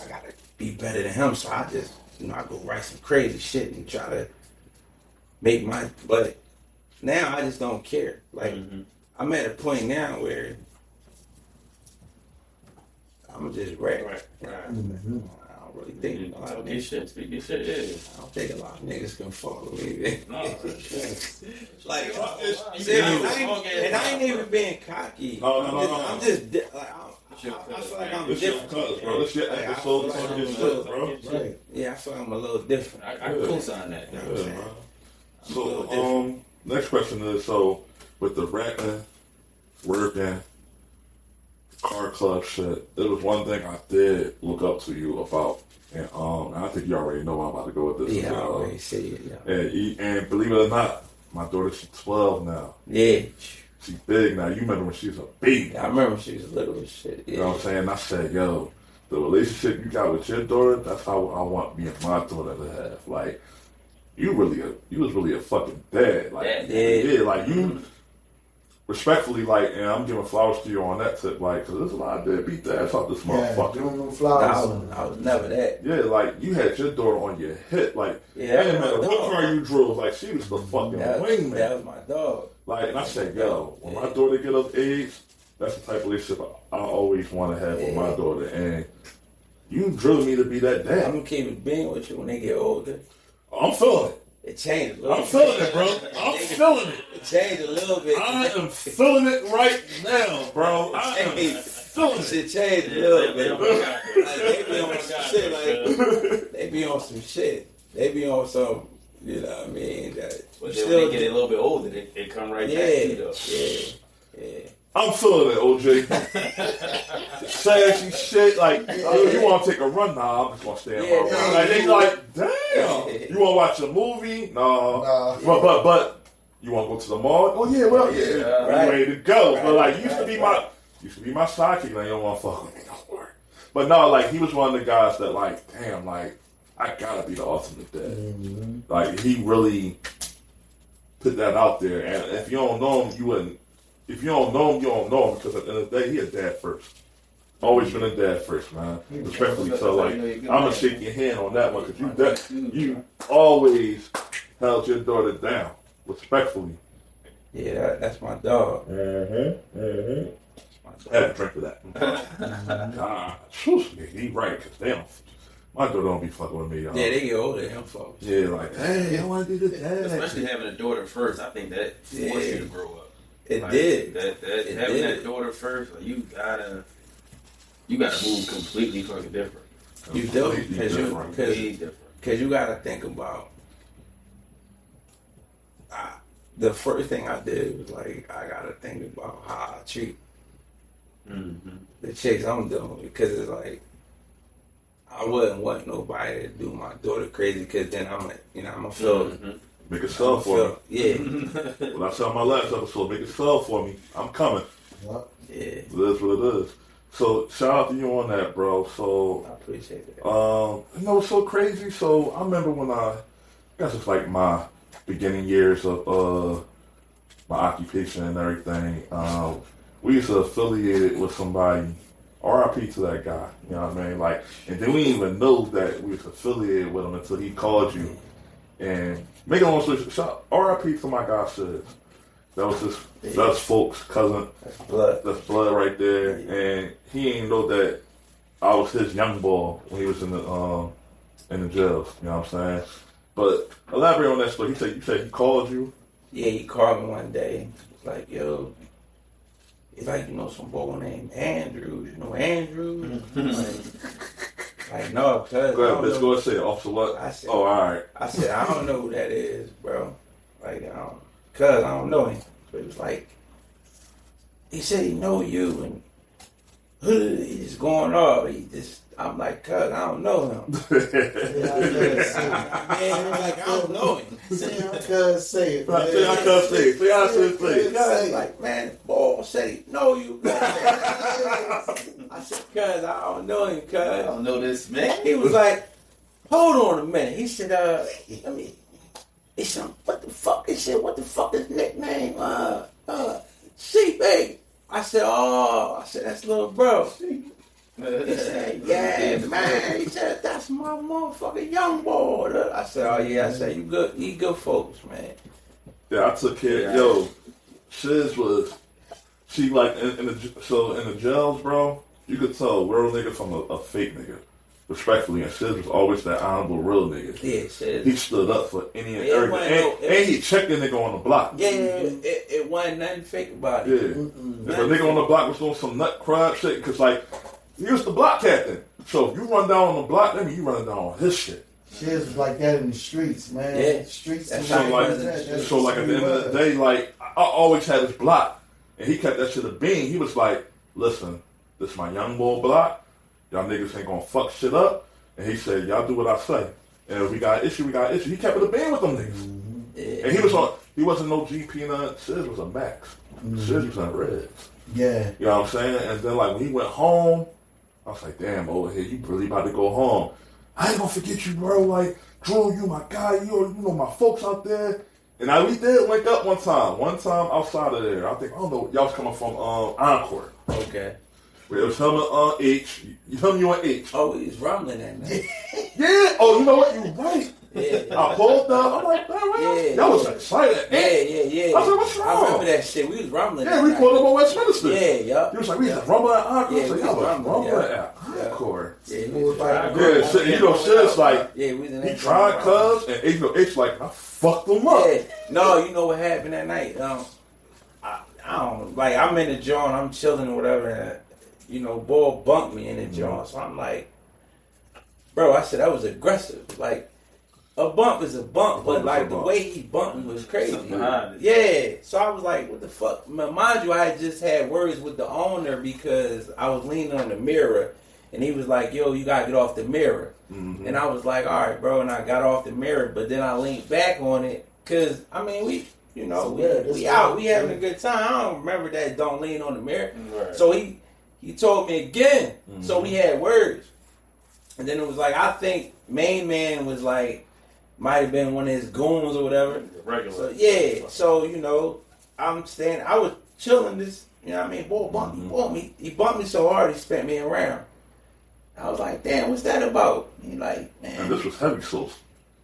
gotta be better than him. So I just, I go write some crazy shit and try to make my. But now I just don't care. Like I'm at a point now where I'm just rap. Right. I don't really think a lot of niggas. Speak your shit, yeah. I don't think a lot of niggas can fuck with me. No, Like, you and I ain't even being cocky. No. I'm just like, I feel like I'm This your different. colors, bro. This your episode on your shit, bro. Right. Yeah, I feel like I'm a little different. I co-sign that. You know what I'm Yeah, saying? man. I'm a little So, different. next question is, so, with the rapping, working, car club shit, there was one thing I did look up to you about, and I think you already know I'm about to go with this. Yeah, I already see it. Yeah. And believe it or not, my daughter, she's 12 now. Yeah. She's big now. You remember when she was a baby. I remember she was little as shit. Yeah. You know what I'm saying? I said, yo, the relationship you got with your daughter, that's how I want me and my daughter to have. Like, you was really a fucking dad. Like, Yeah. like you, respectfully, like, and I'm giving flowers to you on that tip, like, because there's a lot of deadbeat dads out this Yeah, motherfucker. give them I flowers. I was never that. Yeah, like, you had your daughter on your hip, like, Yeah, it didn't that matter was my what dog. car you drove, like, she was the fucking That wingman. was my dog. Like, and I said, yo, when my daughter get of age, that's the type of relationship I always want to have with my daughter. And you drilled me to be that I'm dad. gonna keep it being with you when they get older. I'm feeling it. It changed a little I'm bit. feeling it, bro. I'm feeling it. It changed a little bit. I am feeling it right now, bro. I am feeling it. Shit changed a little bit. Like, they be on some shit. Like, they be on some shit. They be on some, you know what I mean? That But then when they get a little bit older, they come right back to you, though. yeah. I'm feeling it, OJ. Sassy shit, like, oh, you want to take a run? Nah, I'm just going to stay in my room. Like, they like, damn. You want to watch a movie? No. Nah. But you want to go to the mall? Oh, yeah, well, yeah. Right. You ready to go. Right. But, like, you used to be my sidekick. Like, you don't want to fuck with me, don't worry. But, no, like, he was one of the guys that, like, damn, like, I got to be the ultimate dad. Mm-hmm. Like, he really put that out there. And if you don't know him, you wouldn't. If you don't know him, you don't know him, because at the end of the day, he a dad first. Always been a dad first, man. Respectfully. So, like, I'm going to shake your hand on that one, because you always held your daughter down. Respectfully. Yeah, that's my dog. Mm-hmm. I had a drink of that. He right, because damn, my daughter don't be fucking with me, y'all. Yeah, they get older, them folks. Yeah, like, hey, I want to do the dad. Especially having a daughter first, I think that forced you to grow up. It Like, did. Having that daughter first, like, you gotta move completely fucking different. You do. Completely different. Because you got to think about, the first thing I did was, like, I got to think about how I treat the chicks I'm dealing with. Because it's like, I wouldn't want nobody to do my daughter crazy, because then I'm a feel. Make a sell for me. Yeah. Well, I said on my last episode, make a sell for me. I'm coming. Yep. Yeah. It is what it is. So shout out to you on that, bro. I So appreciate that. you know what's so crazy? So I remember when I guess it's like my beginning years of my occupation and everything. We used to affiliate it with somebody. RIP to that guy. You know what I mean? Like, and then we didn't even know that we was affiliated with him until he called you. And make it long story short, RIP to my guy Sis. That was that's folks' cousin. That's blood. That's blood right there. And he ain't know that I was his young boy when he was in the jails. You know what I'm saying? But elaborate on that story. You said he called you. Yeah, he called me one day. Like, yo, it's like, some boy named Andrews. You know Andrews? like, no, cuz. Go ahead, bitch. Go ahead and say it. Officer what? I said, all right. I said, I don't know who that is, bro. Like, cuz I don't know him. But it was like, he said he know you, and he's just going off. I'm like, cuz I don't know him. Man, like, I don't know him. Say I could say it. Man. Say I could say it. Say I should say it. Cuz like, man, boy said he know you. I said, cuz I don't know him, cuz. I don't know this man. He was like, hold on a minute. He said, he said, what the fuck? He said, what the fuck is nickname? CB. I said, that's little bro. He said, yeah, man. He said, that's my motherfucking young boy. I said, oh yeah. I said, you good folks, man. Yeah, I took care. Yo, Shiz was, she like in the jails, bro. You could tell real nigga from a fake nigga. respectfully, and Sis was always that honorable real nigga. Yeah, Sis. He stood up for any and Yeah, everything. And he checked the nigga on the block. Yeah, it wasn't nothing fake about Yeah. it. If a nigga on the block was doing some nut crime shit, because, like, he was the block captain. So if you run down on the block, that means you running down on his shit. Shit was like that in the streets, man. Yeah. Streets. That's So how like, it was. so like at the end of the day, like I always had his block, and he kept that shit a bean. He was like, "Listen, this my young boy block. Y'all niggas ain't gonna fuck shit up." And he said, "Y'all do what I say. And if we got an issue, we got an issue." He kept it a bean with them niggas. Yeah. And he was on. He wasn't no GP none. Sis was a max. Sis was on Reds. Yeah. You know what I'm saying? And then like when he went home, I was like, "Damn, over here, you really about to go home." I ain't gonna forget you, bro. Like, Drew, you my guy. You know my folks out there. And we did link up one time. One time outside of there. I don't know. Y'all was coming from Encore. Okay. It was him and H. You and H. Oh, he was rumbling that night. Yeah. Oh, you know what? You right. Yeah. I pulled up. I'm like, man, Yeah. y'all was excited. Yeah. I said, what's wrong? I remember that shit. We was rumbling. Yeah, that we night. pulled up on Westminster. Yeah. He was like, we was rumbling at Encore. Yeah, I was like, we y'all was was rumbling, rumbling yeah. at Encore. Yeah, we was riding. Yeah, so, you know, shit's like, Yeah, we was in he that tried joint. cuz, and H like, I fucked him up. Yeah. No, you know what happened that night? I don't like. I'm in the joint. I'm chilling or whatever. And, you know, boy bumped me in the joint. So I'm like, bro. I said that was aggressive. Like a bump is a bump, but like the way he bumped me was crazy. Yeah. So I was like, what the fuck? Mind you, I had just had words with the owner because I was leaning on the mirror, and he was like, yo, you gotta get off the mirror. And I was like, all right, bro. And I got off the mirror, but then I leaned back on it because I mean we. You know, we out, we having a good time. I don't remember that don't lean on the mirror. Right. So he told me again. So we had words. And then it was like, I think Main Man was like, might have been one of his goons or whatever. Regular. So yeah, so you know, I was chilling this, you know what I mean? Boy bumped me. He bumped me so hard he spent me around. I was like, damn, what's that about? He like, man. And this was Heavy Sosa.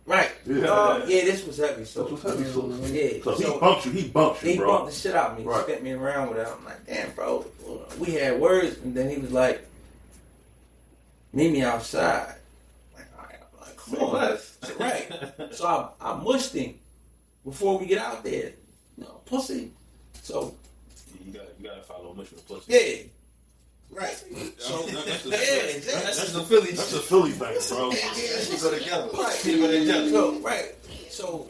Right. Yeah. Yeah, this was Heavy Sosa. This was Heavy Sosa. Yeah. So he bumped you, He bro. bumped the shit out of me. Right. Spent me around with it. I'm like, damn, bro. We had words, and then he was like, meet me outside. Like, all right. I'm like, come on. Right. So I mushed him before we get out there. You know, pussy. So, You gotta follow much with pussy. yeah. Right. So, That's That's the Philly. That's a Philly thing, bro. They go together. Right. They go together. So, right. So,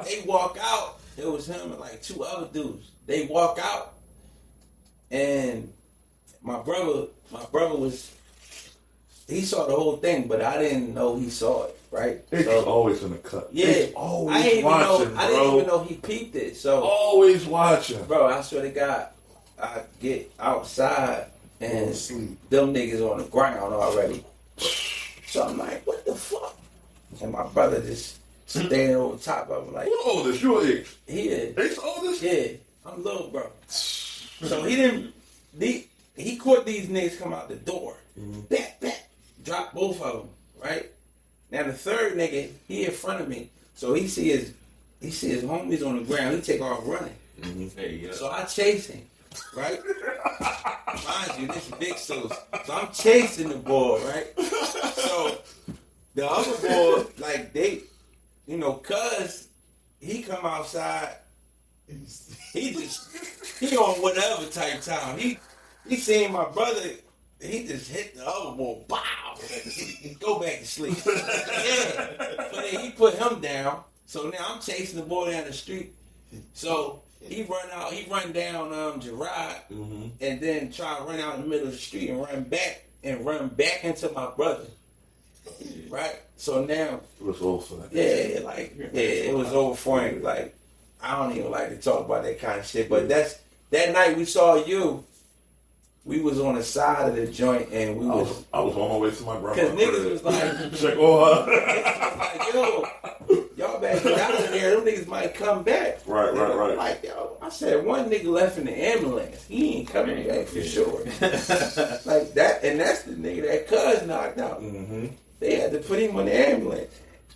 they walk out. It was him and like two other dudes. They walk out, and my brother was. He saw the whole thing, but I didn't know he saw it. Right. It's always in the cut. Yeah. It's always I didn't watching, I didn't even know he peeped it. So, Always watching. bro, I swear to God, I get outside and them niggas on the ground already. So I'm like, what the fuck? And my brother just standing over top of him like, Who oldest? Your age? he is. H oldest? Yeah, I'm little, bro. So he didn't. He caught these niggas come out the door. Back, drop both of them. Right now, the third nigga, he in front of me, so he see his homies on the ground. He take off running. Hey, yeah. So I chase him. Right. Mind you, this is big Sosa. So I'm chasing the boy. Right. So the other boy, like they, you know, cuz he come outside. He on whatever type time. He seen my brother. He just hit the other boy. Bow. Go back to sleep. Yeah. But then he put him down. So now I'm chasing the boy down the street. So he run down Gerard, and then try to run out in the middle of the street and run back into my brother. Right. So now It was over for that. it was over for him. Like, I don't even like to talk about that kind of shit. But that night we saw you. We was on the side of the joint and we was. I was on my way to my grandma's. Cause niggas was like, check on her. like, yo, y'all better get out of there. Them niggas might come back. Right. Like, yo, I said one nigga left in the ambulance. He ain't coming back for sure. Like that, and that's the nigga that cuz knocked out. They had to put him on the ambulance.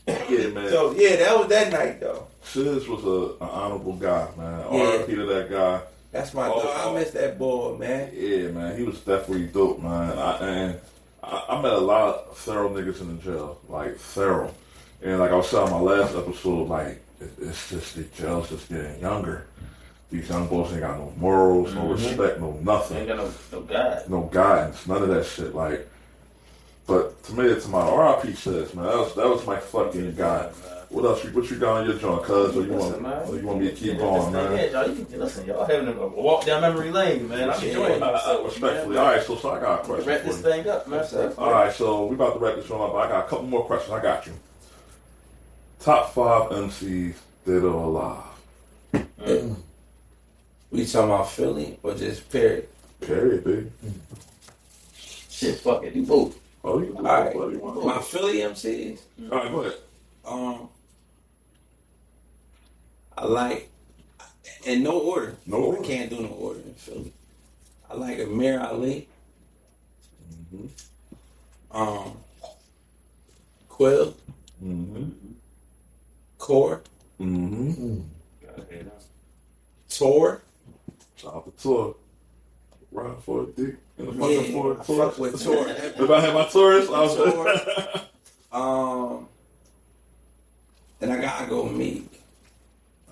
Yeah, man. So yeah, that was that night though. Sis was an honorable guy, man. Yeah. R.I.P. to that guy. That's my dog. I miss that boy, man. Yeah, man, he was definitely dope, man. I met a lot of thorough niggas in the jail, like thorough. And like I was saying on my last episode, like it's just the jail's just getting younger. These young boys ain't got no morals, no respect, no nothing. Ain't got no guide. No guidance, none of that shit. Like, but tomato, RIP says, man, that was my fucking guy. What else? What you got on your joint, cuz? Or you want me to keep going, man? Yeah, listen, y'all having a walk down memory lane, man. I'm enjoying myself. Respectfully. All right, so I got a question. Wrap this thing up, man. All right, so we about to wrap this one up. I got a couple more questions. I got you. Top 5 MCs dead or alive. We talking about Philly or just period? Period, baby. Shit, fuck it, do both. Oh, you can do All right. whatever you want. My Philly MCs. All right, go ahead. I like, in no order. No order. We can't do no order in Philly. I like Amir Ali. Quill. Core. Tor. Shout out to Tor. Ride for a dick. In the fucking Yeah, for I fuck with Tor. If I had my tourist, I was Tor. And I gotta go Meek.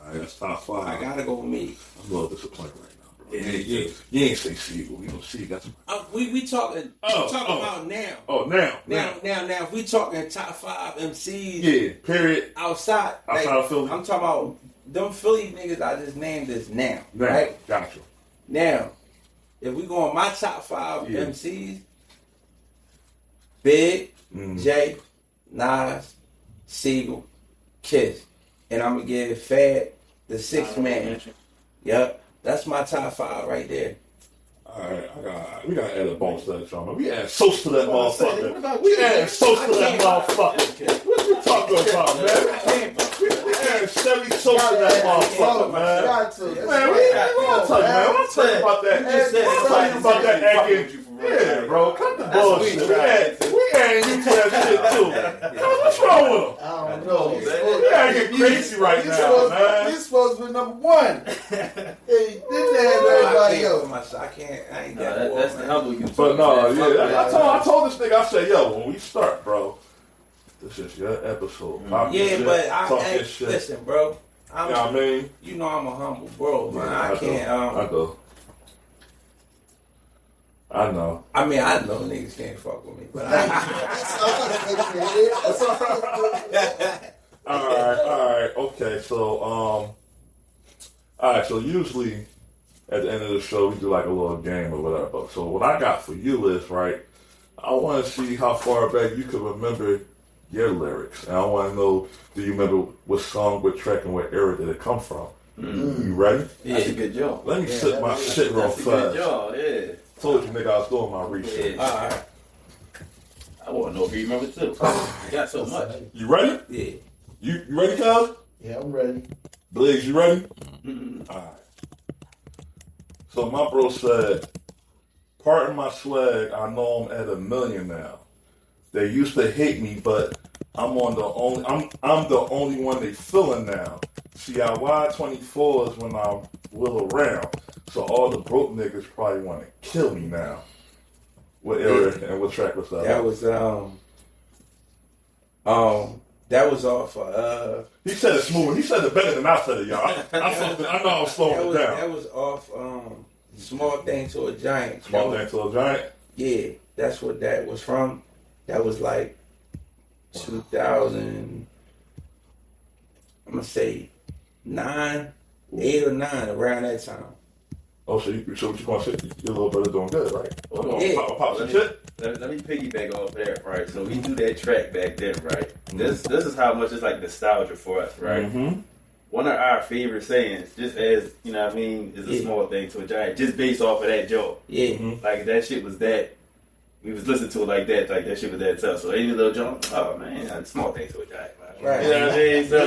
All right, that's top 5. I gotta go Meek. I'm a little disappointed right now, bro. You ain't say Siegel. You know, Siegel. That's We talking about now. Oh, now. Now, if we talking top 5 MCs, Yeah, period. outside Outside of Philly. I'm talking about them Philly niggas I just named this now, Now. right? Gotcha. Now, if we go on my top 5 MCs, Big, Jay, Nas, Siegel, Kiss, and I'm gonna give Fat the 6th man. Yep, that's my top 5 right there. All right, we gotta add a bonus to that, man. We add Sosa to that motherfucker. We add Sosa to that motherfucker. What you talking about, man? We add Chevy Sosa to that motherfucker, man. Man, we ain't talking, man. I'm talking about that. I'm talking about that acting. Yeah, bro, cut the bullshit. We add you to that shit too. What's wrong with him? I don't know. We gotta get crazy right now, man. He's supposed to be number 1. Hey, didn't have everybody else. I ain't No, that that's the humble you. But no, I told this nigga, I said, yo, when we start, bro, this is your episode. Pop your shit, but talk your shit. listen, bro. You know what I mean? You know I'm a humble bro, man. Yeah, I can't. I know. I mean, I know niggas can't fuck with me, but All right, okay. So, all right. So usually at the end of the show, we do like a little game or whatever. So what I got for you is right. I want to see how far back you can remember your lyrics, and I want to know, do you remember what song, what track, and what era did it come from? You ready? That's a good job. Let me sit my shit real That's a good fast. job, yeah. Told you, nigga, I was doing my research. Yeah. all right. I want to know if you remember too. You got so much. You ready? Yeah. You ready, cuz? Yeah, I'm ready. Blaze, you ready? All right. So my bro said, pardon my swag, I know I'm at 1 million now. They used to hate me, but I'm the only one they feeling now. See, I Y24 is when I will around. So all the broke niggas probably want to kill me now. What era and what track was that? That was that was off. He said it smooth. He said it better than I said it, y'all. I know I was slowing it down. That was off. Small Thing to a Giant. Small Thing to a Giant. Yeah, that's what that was from. That was like 2000. I'm gonna say 8 or 9, around that time. Oh, so what you gonna say? You're a little better doing good, right? Yeah. Pop some shit. Let me piggyback off that, right? So we do that track back then, right? This is how much it's like nostalgia for us, right? Mm-hmm. One of our favorite sayings, just as, you know what I mean, is a small thing to a giant, just based off of that joke. Yeah. Like, that shit was that, we was listening to it like that shit was that tough. So any little joke, oh man, a small thing to a giant, man. Right. You know what I mean? So,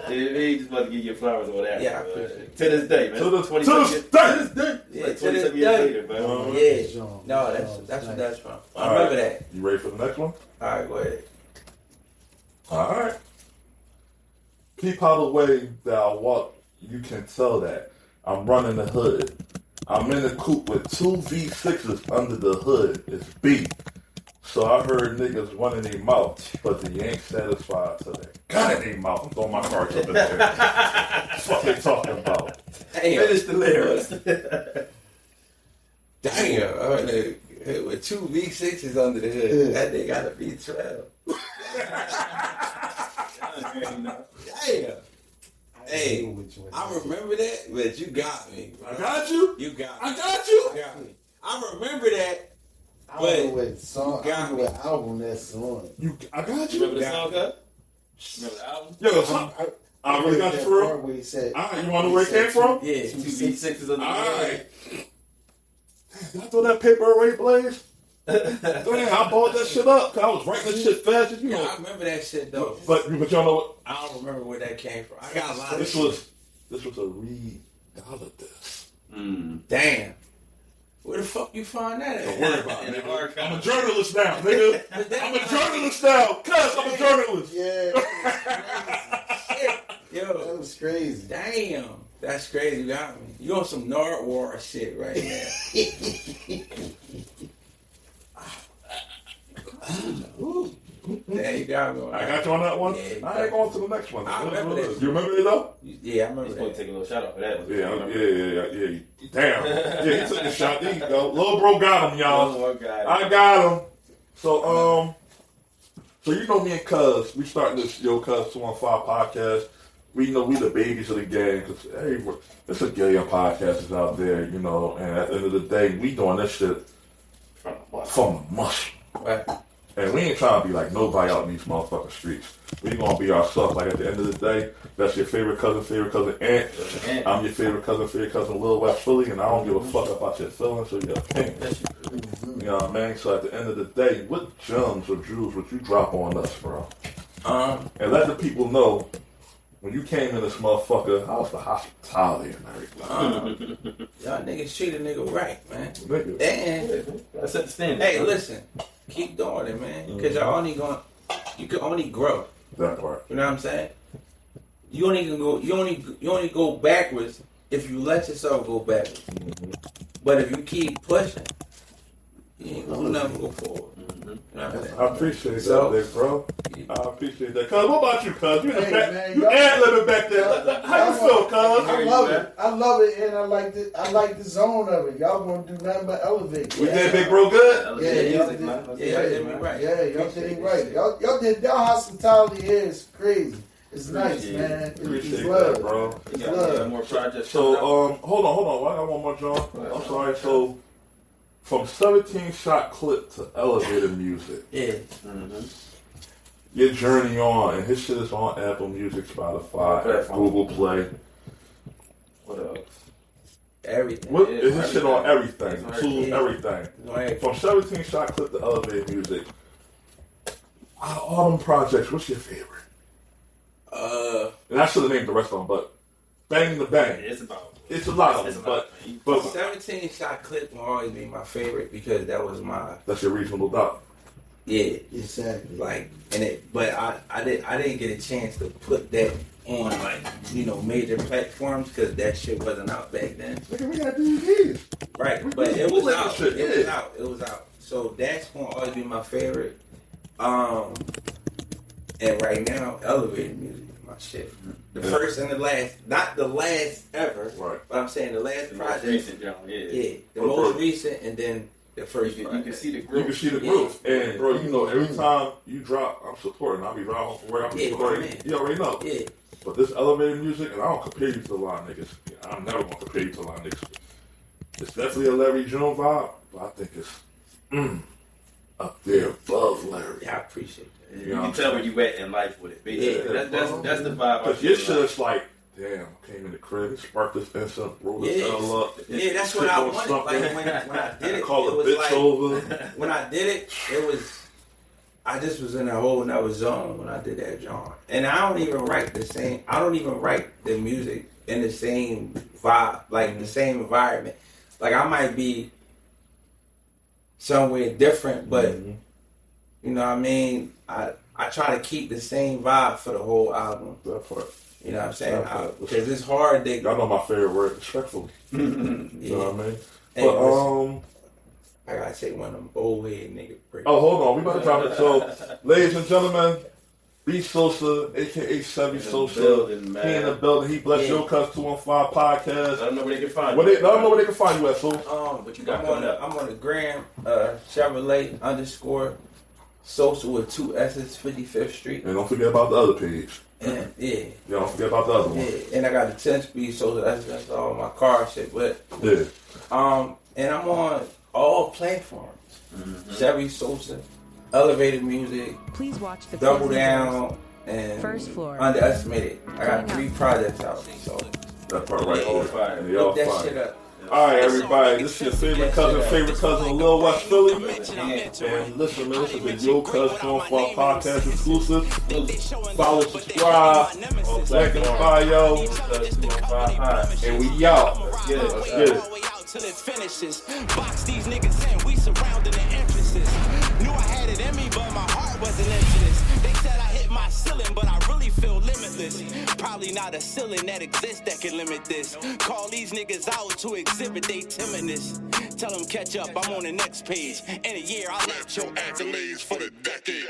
he just want to give you flowers or whatever. Yeah, I appreciate it. To this day, man. To this 27 day. Yeah, like to this 27 years day. later, man. Yeah. No, that's what that's from. I remember that. You ready for the next one? All right, go ahead. All right. Peep how the way that I walk, you can tell that I'm running the hood. I'm in the coupe with two V6s under the hood. It's B. So I heard niggas running their mouth, but they ain't satisfied, so they got in their mouth. I'm throwing my cards up in there. What they talking about? Damn. Finish the lyrics. Damn. With two V6s under the hood, that nigga gotta be 12. Damn. Hey, I remember that, but you got me, bro. I got you? You got me. I got you? You got me. I remember that. I don't know what song, I don't know what album that's on. I got you? Remember the song, Cut? Remember the album? Yo, I really got you for real? Where he said, All right, you want to know where it came from? Yeah, Two V6s on the All right. Did I throw that paper away, Blaze? Damn, I bought that shit up because I was writing this shit fast. You know. Yeah, I remember that shit though. But y'all know what? I don't remember where that came from. I got a lot of This shit. was a read out of this. Damn. Where the fuck you find that at? Don't worry about In it. the archive. I'm a journalist now, nigga. I'm a journalist now. Cuz I'm a journalist. yeah, Yo, that was crazy. damn. That's crazy. You got me. You on some Nardwar shit right now. Damn, you got me. I got you on that one. Yeah, I ain't going to the next one. I remember that. You remember it though? Yeah, I remember He's going that. to take a little shout out for that. Yeah. Damn. Yeah, he took the shot. There you go. Lil bro got him, y'all. One guy. I got him. So you know me and Cuz, we starting this Cuz 215 podcast. We know we the babies of the game because hey, there's a gillion podcasters out there, you know. And at the end of the day, we doing this shit from the mush. Right. And we ain't trying to be like nobody out in these motherfucking streets. We gonna be ourselves. Like at the end of the day, that's your favorite cousin Ant. I'm your favorite cousin Lil West Philly, and I don't give a fuck about your feelings or your opinions. You know what I mean? So at the end of the day, what gems or jewels would you drop on us, bro? And let the people know when you came in this motherfucker, how's the hospitality and everything? Y'all niggas treat a nigga right, man. Nigga. And That's understanding. hey, listen, keep doing it, man. Because you can only grow. That part. You know what I'm saying? You only go backwards if you let yourself go backwards. But if you keep pushing, you ain't gonna never go forward. You know what I'm saying? I appreciate So- that, big bro. I appreciate that. Cuz, what about you, Cuz? You in the Hey, back, man, you y'all- ad-libbing back there. How you feel, Cuz? I love it, and I like the zone of it. Y'all gonna do nothing but elevate. We did big bro good? That was Yeah, good y'all music, did. man. That's Yeah, good, y'all did man. me right. Yeah, y'all did it right. Y'all did y'all hospitality here is crazy. It's nice, Appreciate man. it. It's Appreciate love. that, bro. You It's got love. more projects. So, coming up? hold on. I got one more, John. I'm sorry. So, from 17-shot clip to elevator music, Yeah. your journey on, and his shit is on Apple Music, Spotify, Google Play. What else? Everything. What Yeah, is his shit on everything? It's on Includes everything. everything. Right. From 17-shot clip to elevator music. Out of all them projects, what's your favorite? And I should have named the rest of them, but Bang the Bang. It's about. It's a lot of It's them, a lot, but 17-shot clip will always be my favorite because that was my that's your reasonable doubt. Exactly. like but I didn't get a chance to put that on major platforms because that shit wasn't out back then. Nigga, we got DVDs. Right, but it was Bootleg out. shit, It was yeah. out. It was out. So that's gonna always be my favorite. And right now, elevator music is my shit. The first and the last, not the last ever, Right. but I'm saying the last The most project. recent, John. Yeah. Yeah, the Or most first. recent, and then the first You project. can see the You growth. can see the growth. And, bro, you know, every time you drop, I'm supporting. I'll be driving home from work. I'm Yeah, supporting. man. You already know. Yeah, But this elevator music, and I don't compare you to a lot of niggas. I'm never going to compare you to a lot of niggas. It's definitely a Larry June vibe, but I think it's up there above Larry. yeah, I appreciate that. You can tell where you at in life with it. Basically. Yeah. That's the vibe. I Because your feel shit like. is like, damn, came in the crib, sparked this instant, rolled this Yeah. L up. Yeah, that's what I wanted. Like when I did it, Call it a was bitch like over. when I did it, it was. I just was in a whole nother zone when I did that, John. And I don't even write the same. I don't even write the music in the same vibe, like the same environment. Like I might be somewhere different, but you know what I mean. I try to keep the same vibe for the whole album. That part. You know what I'm saying? Because it's hard. Y'all know my favorite word, respectfully. Yeah. You know what I mean? Hey, But I gotta say one of them old head niggas. oh, hold on, we about to drop it. So, ladies and gentlemen, B Sosa, aka Chevy Sosa, building, he in the building. He bless your cuss 215 podcast. Let them know where they can find Let you. them know where they can find you at, so. What you got I'm coming up? I'm on the gram, Chevrolet _ Sosa with 2 S's, 55th Street. And don't forget about the other page. And yeah. Y'all don't forget about the other one. Yeah, and I got the 10-speed Sosa. That's all my car shit. But Yeah. and I'm on all platforms. Chevy Sosa, Elevated Music, Please watch the Double closing Down, doors. and First Floor. Underestimated. I got Coming 3 up. projects out. So That part right All there. fire. And y'all look that fire. shit up. All right, everybody. This is your favorite cousin, Lil West Philly. And listen, man, this is a Yo Cuz 215 podcast exclusive. Follow, subscribe, link in the bio. And we out. Let's get it. Let's get it. Till it finishes. Box these niggas in, we surrounding the entrances. Knew I had it in me, but my heart wasn't into this. They said I hit my ceiling, but I really feel limitless. Probably not a ceiling that exists that can limit this. Call these niggas out to exhibit they timidness. Tell them catch up, I'm on the next page. In a year, I'll let your accolades for the decade.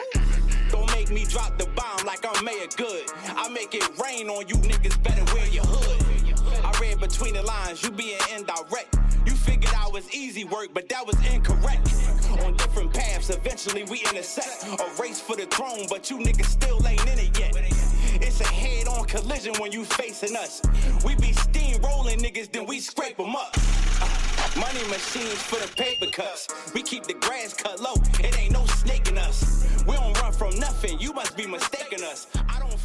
Don't make me drop the bomb like I'm Mayor Good. I make it rain on you niggas, better wear your hood. I read between the lines, you being indirect. You figured I was easy work, but that was incorrect. On different paths, eventually we intersect. A race for the throne, but you niggas still ain't in it yet. It's a head-on collision when you facing us. We be steamrolling niggas, then we scrape them up. Money machines for the paper cuts. We keep the grass cut low, it ain't no snake in us. We don't run from nothing, you must be mistaking us. I don't